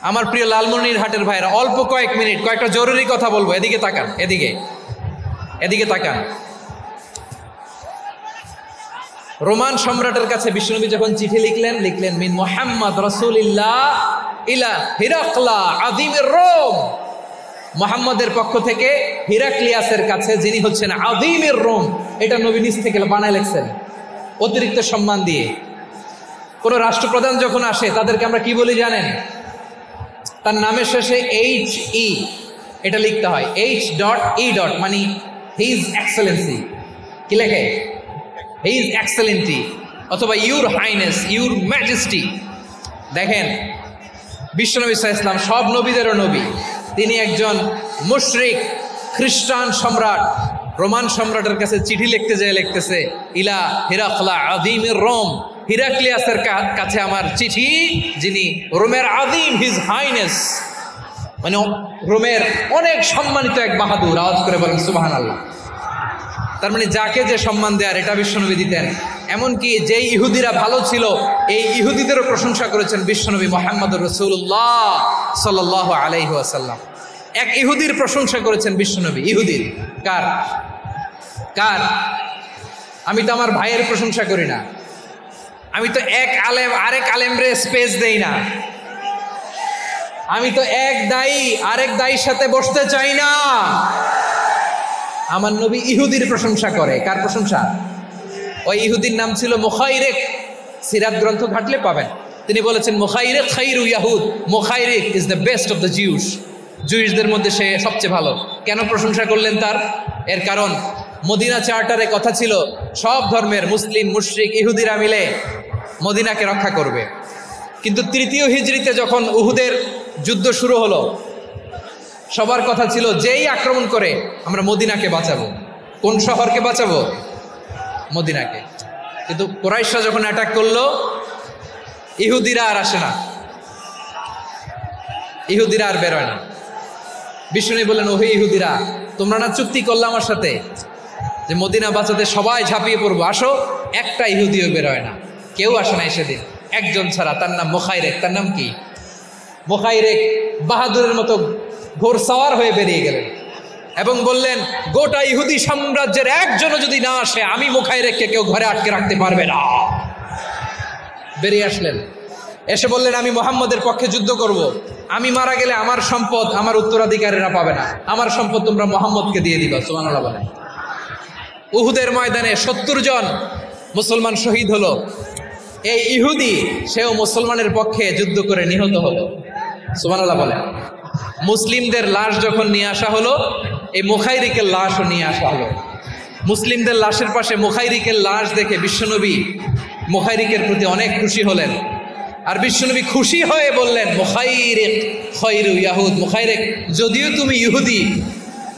আমার প্রিয় লালমনিরহাটের ভাইরা, অল্প কয়েক মিনিট কয়েকটা জরুরি কথা বলবো। এদিকে তাকান, এদিকে তাকান। রোমান সম্রাটের কাছে বিশ্বনবী যখন চিঠি লিখলেন মিন মুহাম্মদ রাসূলিল্লাহ ইলা হিরাকলা আযীমির রোম। মুহাম্মদের পক্ষ থেকে হিরাক্লিয়াসের কাছে, যিনি হচ্ছেন আযীমির রোম। এটা নবী নিজ থেকে বানায় লিখছেন অতিরিক্ত সম্মান দিয়ে। কোন রাষ্ট্রপ্রধান যখন আসে তাদেরকে আমরা কি বলি জানেন? তার নামের শেষে HE এটা লিখতে হয়। H.E. মানে হিজ এক্সেলেন্সি। কি লেখে? হিজ এক্সেলেন্টি অথবা ইউর হাইনেস, ইউর ম্যাজেস্টি। দেখেন, বিশ্বনবী সাল্লাল্লাহু আলাইহি ওয়াসাল্লাম সব নবীদেরও নবী। তিনি একজন মুশরিক খ্রিস্টান সম্রাট রোমান সম্রাটের কাছে চিঠি লিখতে যেয়ে লিখতেছে, ইলা হিরাকলা আযীমির রোম। হিরাক্লিয়াসের কাছে আমার চিঠি, যিনি রোমের আযীম, হিজ হাইনেস, মানে রোমের অনেক সম্মানিত এক বাহাদুর। আওয়াজ করে বলেন সুবহানাল্লাহ। তার মানে যাকে যে সম্মান দেয়ার এটা বিশ্বনবী দিতেন। এমনকি যেই ইহুদিরা ভালো ছিল, এই ইহুদিদেরও প্রশংসা করেছেন বিশ্বনবী মুহাম্মদুর রাসূলুল্লাহ সাল্লাল্লাহু আলাইহি ওয়াসাল্লাম। এক ইহুদির প্রশংসা করেছেন বিশ্বনবী। ইহুদির কার? আমি তো আমার ভাইয়ের প্রশংসা করি না, আমি তো এক আলেম আরেক আলেমরে স্পেস দেই না। আমি তো এক দায়ী আরেক দায়ীর সাথে বসতে চাই না। আমার নবী ইহুদির প্রশংসা করে। কার প্রশংসা? ওই ইহুদির নাম ছিল মুখাইরিক। সিরাত গ্রন্থ ঘাটলে পাবেন। তিনি বলেছেন মুখাইরিক খাইরু ইয়াহুদ, Mukhayriq is the best of the Jews. জুইশদের মধ্যে সে সবচেয়ে ভালো। কেন প্রশংসা করলেন তার? এর কারণ মদিনা চার্টারে কথা ছিল সব ধর্মের মুসলিম, মুশরিক, ইহুদিরা মিলে মদিনাকে রক্ষা করবে। কিন্তু তৃতীয় হিজরিতে যখন উহুদের যুদ্ধ শুরু হলো, সবার কথা ছিল যেই আক্রমণ করে আমরা মদিনাকে বাঁচাবো। কোন শহরকে বাঁচাবো? মদিনাকে। কিন্তু কুরাইশরা যখন অ্যাটাক করলো, ইহুদিরা আর আসে না, ইহুদিরা আর বেরোয় না। বিষ্ণু বললেন, ওহে ইহুদিরা, তোমরা না চুক্তি করলে আমার সাথে যে মদিনা বাঁচাতে সবাই ঝাঁপিয়ে পড়বো, আসো। একটা ইহুদিও বেরোয় না, কেউ আসে না সেদিন, একজন ছাড়া। তার নাম মুখাইরেক। তার নাম কি? মুখাইরেক বাহাদুরের মতো ঘোড়সাওয়ার হয়ে বেরিয়ে গেলেন এবং বললেন, গোটা ইহুদি সাম্রাজ্যের একজনও যদি না আসে, আমি মুখাইরেককে কেউ ঘরে আটকে রাখতে পারবে না। বেরিয়ে আসলেন, এসে বললেন, আমি মুহাম্মদের পক্ষে যুদ্ধ করব। আমি মারা গেলে আমার সম্পদ আমার উত্তরাধিকারীরা পাবে না, আমার সম্পদ তোমরা মুহাম্মদকে দিয়ে দিবা। সুবহানাল্লাহ বলেন। উহুদের ময়দানে 70 জন মুসলমান শহীদ হলো। এই ইহুদি, সেও মুসলমানের পক্ষে যুদ্ধ করে নিহত হলো। সুবহানাল্লাহ বলেন। মুসলিমদের লাশ যখন নিয়ে আসা হলো, এই মুখাইরিকের লাশও নিয়ে আসা হলো। মুসলিমদের লাশের পাশে মুখাইরিকের লাশ দেখে বিশ্বনবী মুখাইরিকের প্রতি অনেক খুশি হলেন। আর বিশ্বনবী খুশি হয়ে বললেন, মুখাইরিক খায়রু ইয়াহুদ। মুখাইরিক, যদিও তুমি ইহুদি,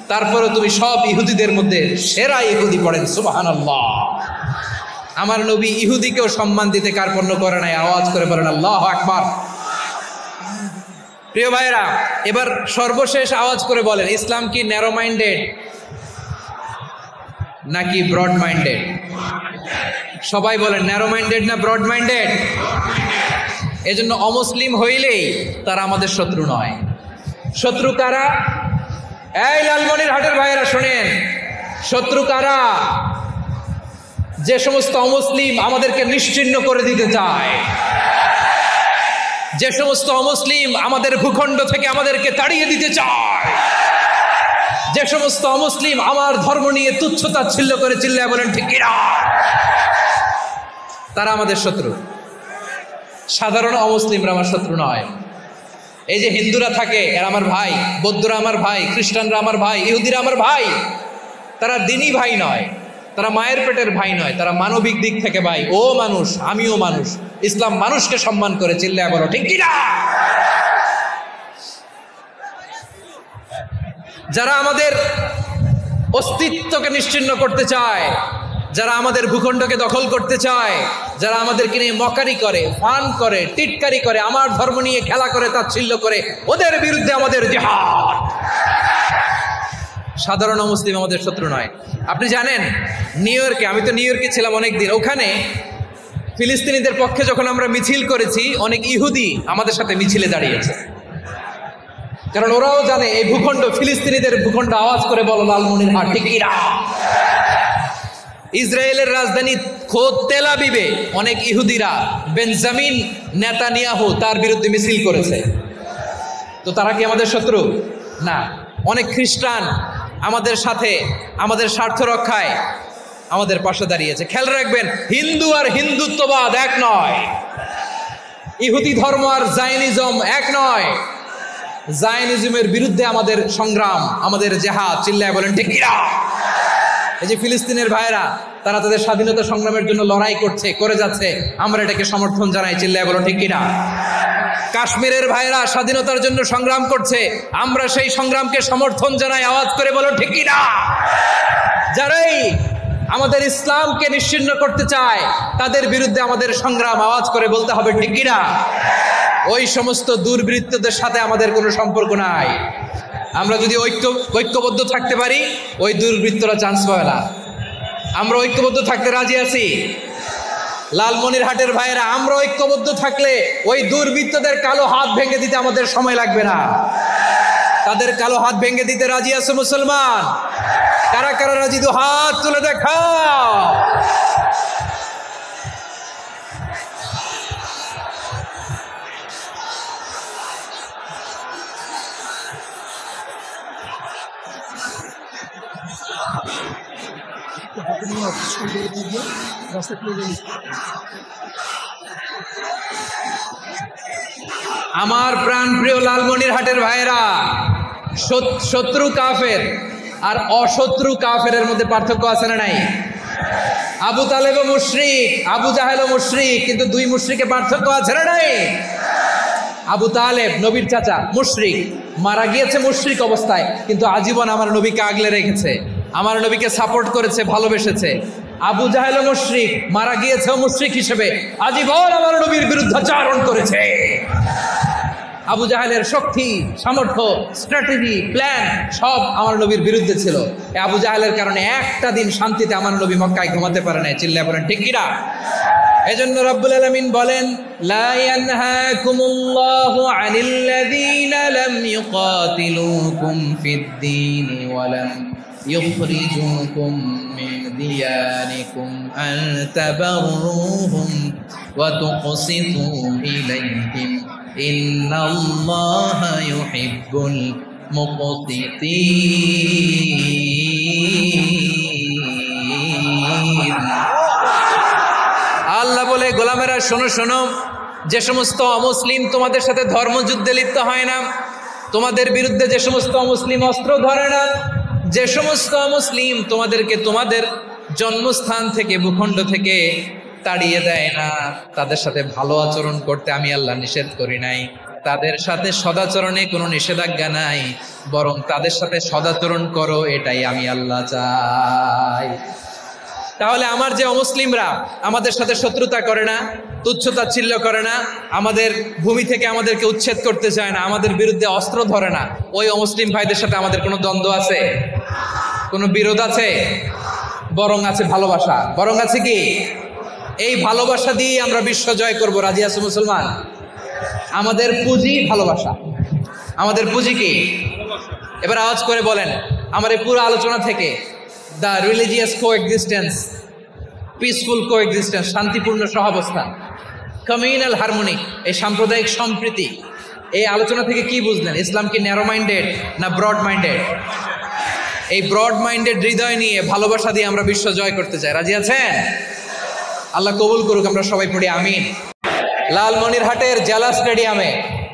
তারপরে তুমি সব ইহুদিদের মধ্যে সেরা ইহুদি। পড়েন সুবহানাল্লাহ। আমার নবী ইহুদিকেও সম্মান দিতে কার্পণ্য করে নাই। আওয়াজ করে বলেন আল্লাহু আকবার। প্রিয় ভাইরা, এবার সর্বশেষ আওয়াজ করে বলেন, ইসলাম কি ন্যারো মাইন্ডেড নাকি ব্রড মাইন্ডেড? সবাই বলেন, ন্যারো মাইন্ডেড না ব্রড মাইন্ডেড? এজন্য অমুসলিম হইলেই তারা আমাদের শত্রু নয়। শত্রু কারা? এই লালমনিরহাটের ভাইয়েরা শোনেন, শত্রু কারা? যে সমস্ত অমুসলিম আমাদেরকে নিশ্চিহ্ন করে দিতে চায়, যে সমস্ত অমুসলিম আমাদের ভূখণ্ড থেকে আমাদেরকে তাড়িয়ে দিতে চায়, যে সমস্ত অমুসলিম আমার ধর্ম নিয়ে তুচ্ছ-তাচ্ছিল্য করে চিল্লায় বলেন ঠিক কিনা, তারা আমাদের শত্রু। সাধারণ অমুসলিমরা আমার শত্রু নয়। এই যে হিন্দুরা থাকে, এরা আমার ভাই, বৌদ্ধরা আমার ভাই, খ্রিস্টানরা আমার ভাই, ইহুদিরা আমার ভাই। তারা দিনই ভাই নয়, তারা মায়ের পেটের ভাই নয়, তারা মানবিক দিক থেকে ভাই। ও মানুষ, আমিও মানুষ। ইসলাম মানুষকে সম্মান করে, চিল্লায় বলো ঠিক কিনা। যারা আমাদের অস্তিত্বকে নিশ্চিহ্ন করতে চায়, যারা আমাদের ভূখণ্ডকে দখল করতে চায়, যারা আমাদেরকে নিয়ে মকারি করে, ফান করে, টিটকারি করে, আমার ধর্ম নিয়ে খেলা করে, তাচ্ছিল্য করে, ওদের বিরুদ্ধে আমাদের জিহাদ। সাধারণ মুসলিম আমাদের শত্রু নয়। আপনি জানেন নিউ ইয়র্কে, আমি তো নিউ ইয়র্কে ছিলাম অনেকদিন, ওখানে ফিলিস্তিনিদের পক্ষে যখন আমরা মিছিল করেছি, অনেক ইহুদি আমাদের সাথে মিছিলে দাঁড়িয়েছে। কারণ ওরাও জানে এই ভূখণ্ড ফিলিস্তিনিদের ভূখণ্ড। আওয়াজ করে বলো লালমনিরহাট ঠিক কিনা। ইসরায়েলের রাজধানী খোদ তেল আবিবে অনেক ইহুদিরা বেঞ্জামিন নেতানিয়াহু তার বিরুদ্ধে মিছিল করেছে। তো তারা কি আমাদের শত্রু? না। অনেক খ্রিস্টান আমাদের সাথে আমাদের স্বার্থ রক্ষায় আমাদের পাশে দাঁড়িয়েছে। খেয়াল রাখবেন, হিন্দু আর হিন্দুত্ববাদ এক নয়, ইহুদি ধর্ম আর জায়নিজম এক নয়। জায়নিজমের বিরুদ্ধে আমাদের সংগ্রাম, আমাদের জেহাদ, চিল্লায় বলেন ঠিক কিনা। এই যে ফিলিস্তিনের ভাইরা, তারা তাদের স্বাধীনতা সংগ্রামের জন্য লড়াই করছে, করে যাচ্ছে, আমরা এটাকে সমর্থন জানাই, চিল্লায় বলো ঠিক কিনা। কাশ্মীরের ভাইরা স্বাধীনতার জন্য সংগ্রাম করছে, আমরা সেই সংগ্রামকে সমর্থন জানাই, আওয়াজ করে বলো ঠিক কিনা। যারাই আমাদের ইসলামকে নিশ্চিহ্ন করতে চায়, তাদের বিরুদ্ধে আমাদের সংগ্রাম, আওয়াজ করে বলতে হবে ঠিক কিনা। ওই সমস্ত দুর্বৃত্তদের সাথে আমাদের কোনো সম্পর্ক নাই। আমরা যদি ঐক্যবদ্ধ থাকতে পারি, ওই দুর্বৃত্তরা চান্স পাবে না। আমরা ঐক্যবদ্ধ থাকতে রাজি আছি। লালমনিরহাটের ভাইয়েরা, আমরা ঐক্যবদ্ধ থাকলে ওই দুর্বৃত্তদের কালো হাত ভেঙে দিতে আমাদের সময় লাগবে না। তাদের কালো হাত ভেঙে দিতে রাজি আছে মুসলমান? কারা কারা রাজি? দু হাত তুলে দেখাও। আমার প্রাণ প্রিয় লালমনিরহাটের ভাইয়েরা, শত্রু কাফের আর অশত্রু কাফেরের মধ্যে পার্থক্য আছে না নাই? আবু তালেব মুশরিক, আবু জাহেল মুশরিক, কিন্তু দুই মুশরিকে পার্থক্য আছে না নাই? আবু তালেব নবীর চাচা মুশরিক, মারা গিয়েছে মুশরিক অবস্থায়, কিন্তু আজীবন আমার নবীকে আগলে রেখেছে, আমার নবীকে সাপোর্ট করেছে, ভালোবেসেছে। আবু জাহেল মুশরিক, মারা গিয়েছে মুশরিক হিসেবে, আজীবন আমার নবীর বিরুদ্ধাচরণ করেছে। আবু জাহেলের শক্তি, সামর্থ্য, স্ট্র্যাটেজি, প্ল্যান সব আমার নবীর বিরুদ্ধে ছিল। এই আবু জাহেলের কারণে একটা দিন শান্তিতে আমার নবী মক্কায় ঘুমাতে পারে নাই। চিল্লায় বলেন ঠিক কিনা? এজন্য রব্বুল আলামিন বলেন, লা ইয়ানহাকুমুল্লাহু আনিল্লাযীনা লাম ইউকাতিলুকুম ফিদ-দীন ওয়া লাম ইখরিজুকুম মিন দিয়ারিকুম আন তাবাররুহুম ওয়া তুকসিতু ইলাইহিম ইন্নাল্লাহা ইউহিব্বুল মুকসিতিন। আল্লাহ বলে, গোলামেরা শোনো শোনো, যে সমস্ত অমুসলিম তোমাদের সাথে ধর্মযুদ্ধে লিপ্ত হয় না, তোমাদের বিরুদ্ধে যে সমস্ত অমুসলিম অস্ত্র ধরে না, যে সমস্ত অমুসলিম তোমাদেরকে তোমাদের জন্মস্থান থেকে, ভূখণ্ড থেকে তাড়িয়ে দেয় না, তাদের সাথে ভালো আচরণ করতে আমি আল্লাহ নিষেধ করি নাই। তাদের সাথে সদাচরণে কোনো নিষেধাজ্ঞা নাই, বরং তাদের সাথে সদাচরণ করো, এটাই আমি আল্লাহ চাই। তাহলে আমার যে অমুসলিমরা আমাদের সাথে শত্রুতা করে না, তুচ্ছতাচ্ছিল্য করে না, আমাদের ভূমি থেকে আমাদেরকে উচ্ছেদ করতে চায় না, আমাদের বিরুদ্ধে অস্ত্র ধরে না, ওই অমুসলিম ভাইদের সাথে আমাদের কোনো দ্বন্দ্ব আছে? কোনো বিরোধ আছে? বরং আছে ভালোবাসা। বরং আছে কি? এই ভালোবাসা দিয়ে আমরা বিশ্ব জয় করব। রাজি আছে মুসলমান? আমাদের পুঁজি ভালোবাসা। আমাদের পুঁজি কি? এবার আওয়াজ করে বলেন, আমার এই পুরো আলোচনা থেকে the religious coexistence, peaceful coexistence, শান্তিপূর্ণ সহাবস্থান, কমিউনাল হারমোনি, এই সাম্প্রদায়িক সম্প্রীতি, এই আলোচনা থেকে কি বুঝলেন? ইসলাম কি ন্যারো মাইন্ডেড না ব্রড মাইন্ডেড? এই ব্রড মাইন্ডেড হৃদয় নিয়ে, ভালোবাসা দিয়ে আমরা বিশ্ব জয় করতে চাই। রাজি আছেন? আল্লাহ কবুল করুক। আমরা সবাই পড়ি আমিন। লালমনিরহাটের জেলা স্টেডিয়ামে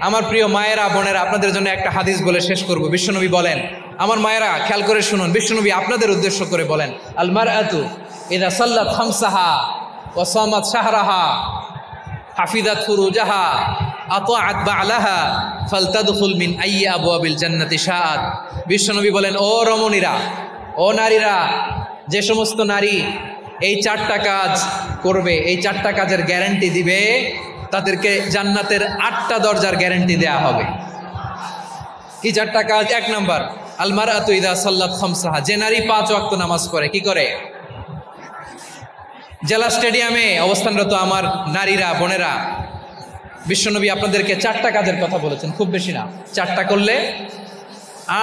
আমার প্রিয় মায়েরা, বোনেরা, আপনাদের জন্য একটা হাদিস বলে শেষ করব। বিশ্বনবী বলেন, আমার মায়েরা খেয়াল করে শুনুন, বিশ্বনবী আপনাদের উদ্দেশ্য করে বলেন, আল মারআতু ইযা সাল্লাত খামসাহা ওয়া সামাত শাহরাহা হাফিজাত ফুরুজাহা আতাআত বা'লাহা ফালতাদখুল মিন আইয়ি আবওয়াবিল জান্নাতি শাআত। বিশ্বনবী বলেন, ও রমণীরা, ও নারীরা, যে সমস্ত নারী এই চারটা কাজ করবে, এই চারটা কাজের গ্যারান্টি দিবে, তাদেরকে জান্নাতের 8টা দরজার গ্যারান্টি দেয়া হবে। কি চারটা কাজ? 1 নাম্বার, আল মারআতু ইযা সাল্লাত খামসাহা, যে নারী 5 ওয়াক্ত নামাজ পড়ে। কি করে? জেলা স্টেডিয়ামে অবস্থানরত আমার নারীরা, বোনেরা, বিশ্বনবী আপনাদেরকে 4টা কাজের কথা বলেছেন, খুব বেশি না। 4টা করলে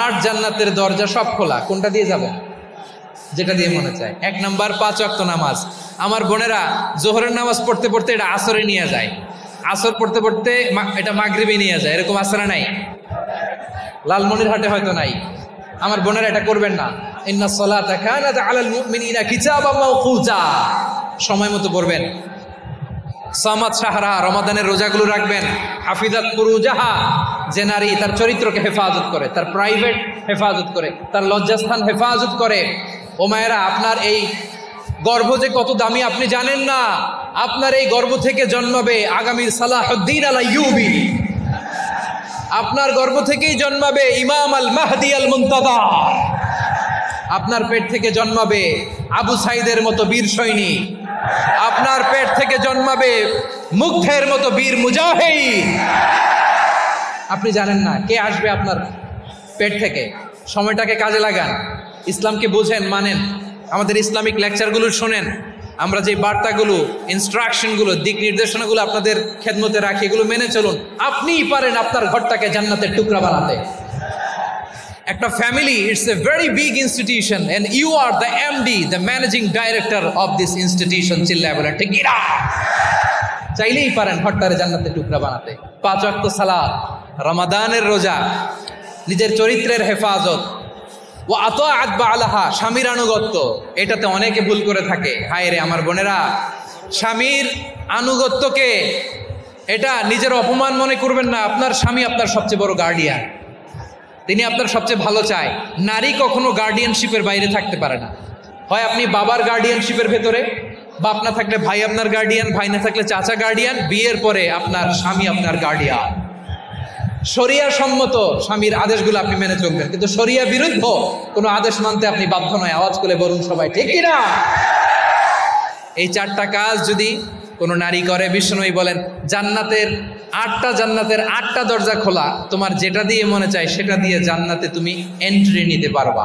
8 জান্নাতের দরজা সব খোলা। কোনটা দিয়ে যাবেন? যেটা দিয়ে মনে চায়। 1 নাম্বার 5 ওয়াক্ত নামাজ। আমার বোনেরা জোহরের নামাজ পড়তে পড়তে এটা আসরে নিয়ে যায়, আসর পড়তে পড়তে এটা মাগরিবে নিয়ে যায়। এরকম আসরা নাই? লালমনিরহাটে হয়তো নাই। আমার বোনেরা এটা করবেন না। ইন্নাস সালাতা কানাত আলাল মুমিনিনা কিতাবাম মাওকুতা, সময় মতো পড়বেন। সামাত শাহরা, রমাদানের রোজাগুলো রাখবেন। হাফিজাত ফুরুজাহা, যে নারী তার চরিত্রকে হেফাজত করে, তার প্রাইভেট হেফাজত করে, তার লজ্জাস্থান হেফাজত করে। ও মায়েরা, আপনার এই গর্ভ যে কত দামি আপনি জানেন না। আপনার এই গর্ভ থেকে জন্মাবে আগামীর সালাহুদ্দিন আল আইয়ুবী। আপনার গর্ভ থেকেই জন্মাবে ইমাম আল মাহদি আল মুনতাদা। আপনার পেট থেকে জন্মাবে আবু সাইদের মতো বীর সৈনিক। আপনার পেট থেকে জন্মাবে মুগ্ধের মতো বীর মুজাহিদ। আপনি জানেন না কে আসবে আপনার পেট থেকে। সময়টাকে কাজে লাগান, ইসলামকে বুঝেন, মানেন, আমাদের ইসলামিক লেকচারগুলো শোনেন। আমরা যে বার্তাগুলো, ইনস্ট্রাকশনগুলো, দিক নির্দেশনাগুলো আপনাদের খেদমতে রাখি, এগুলো মেনে চলুন। আপনিই পারেন আপনার ঘরটাকে জান্নাতের টুকরা বানাতে। একটা family, it's a very big institution and you are the MD, the managing director of this institution. চিল্লায় বলেন ঠিক কিনা? চাইলেই পারেন ঘরটারে জান্নাতের টুকরা বানাতে। 5 ওয়াক্ত সালাত, রমাদানের রোজা, নিজের চরিত্রের হেফাজত, ও আতাআত বালাহা, স্বামীর আনুগত্য, এটাতে অনেকে ভুল করে থাকে। হায় রে আমার বোনেরা, স্বামীর আনুগত্যকে এটা নিজের অপমান মনে করবেন না। আপনার স্বামী আপনার সবচেয়ে বড় গার্ডিয়ান, তিনি আপনার সবচেয়ে ভালো চায়। নারী কখনো গার্ডিয়ানশিপের বাইরে থাকতে পারে না। হয় আপনি বাবার গার্ডিয়ানশিপের ভেতরে, বাপ না থাকলে ভাই আপনার গার্ডিয়ান, ভাই না থাকলে চাচা গার্ডিয়ান, বিয়ের পরে আপনার স্বামী আপনার গার্ডিয়ান। শরিয়া সম্মত স্বামীর আদেশগুলো আপনি মেনে চলবেন, কিন্তু শরিয়া বিরুদ্ধ কোনো আদেশ মানতে আপনি বাধ্য নয়। আওয়াজ করে বলুন সবাই, ঠিক কিনা? এই 4টা কাজ যদি কোনো নারী করে, বিষ্ণুই বলেন জান্নাতের 8টা দরজা খোলা, তোমার যেটা দিয়ে মনে চায় সেটা দিয়ে জান্নাতে তুমি এন্ট্রি নিতে পারবা।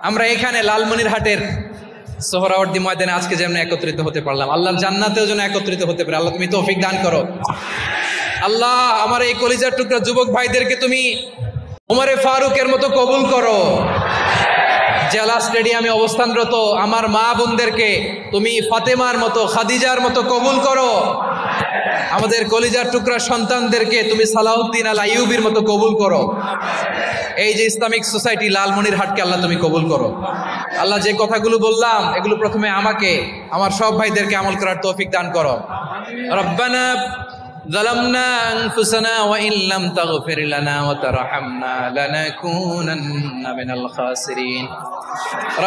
আমরা এখানে লালমনিরহাটের সোহরাওয়ার্দী ময়দানে আজকে যেমন একত্রিত হতে পারলাম, আল্লাহর জান্নাতেও যেন একত্রিত হতে পারে। আল্লাহ তুমি তৌফিক দান করো। আল্লাহ আমার এই কলিজার টুকরা যুবক ভাইদেরকে তুমি উমরে ফারুকের মতো কবুল করো। জেলা স্টেডিয়ামে অবস্থানরত আমার মা বোনদেরকে তুমি ফাতেমার মতো, খাদিজার মতো কবুল করো। আমাদের কলিজার টুকরা সন্তানদেরকে তুমি সালাউদ্দিন আল আইয়ুবীর মতো কবুল করো। এই যে ইসলামিক সোসাইটি লালমনিরহাটকে আল্লাহ তুমি কবুল করো। আল্লাহ যে কথাগুলো বললাম এগুলো প্রথমে আমাকে, আমার সব ভাইদেরকে আমল করার তৌফিক দান করো। রব্বানা ظلمنا أنفسنا وإن لم تغفر لنا وترحمنا لنكونن من الخاسرين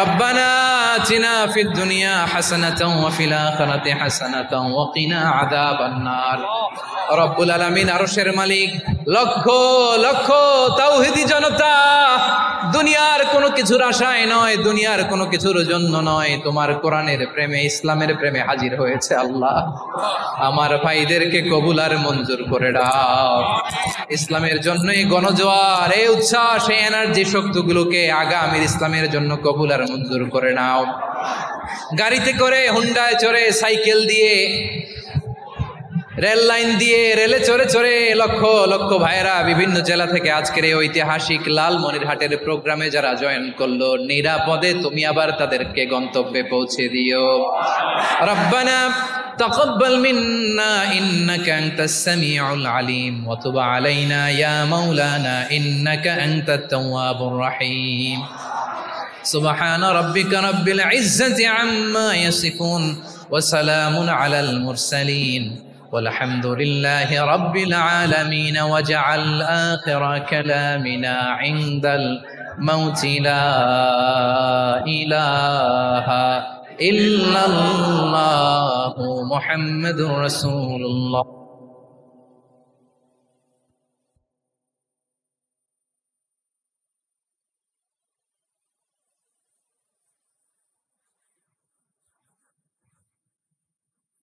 ربنا آتنا في الدنيا حسنة وفي الآخرة حسنة وقنا عذاب النار রব্বুল আলামিন আরশের মালিক, লক্ষ লক্ষ তাওহীদি জনতা দুনিয়ার কোনো কিছুর আশায় নয়, দুনিয়ার কোনো কিছুর জন্য নয়, তোমার কোরআনের প্রেমে, ইসলামের প্রেমে হাজির হয়েছে। আল্লাহ আমার ভাইদেরকে কবুল আর মঞ্জুর করে দাও। ইসলামের জন্য এই গণজোয়ার, এই উচ্ছ্বাস, এই এনার্জি শক্তিগুলোকে আগামীর ইসলামের জন্য কবুল আর মঞ্জুর করে নাও। গাড়িতে করে, হুন্ডায় চড়ে, সাইকেল দিয়ে, রেল লাইন দিয়ে, রেলে চড়ে চড়ে লক্ষ লক্ষ ভাইরা বিভিন্ন জেলা থেকে আজকের এই ঐতিহাসিক লালমনিরহাটের প্রোগ্রামে যারা জয়েন করলো, নিরাপদে তুমি আবার তাদেরকে গন্তব্যে পৌঁছে দিও। রব্বানা তাকাব্বাল মিন্না ইন্নাকা আনতাস সামিউল আলিম ওয়া তুব আলাইনা ইয়া মাওলানা ইন্নাকা আনতাত তাওয়াবুর রহিম। সুবহান রাব্বিকা রাব্বিল ইজ্জাতি আম্মা ইয়াসিফুন ওয়া সালামুন আলাল মুরসালিন والحمد لله رب العالمين واجعل آخر كلامنا عند الموت لا إله إلا الله محمد رسول الله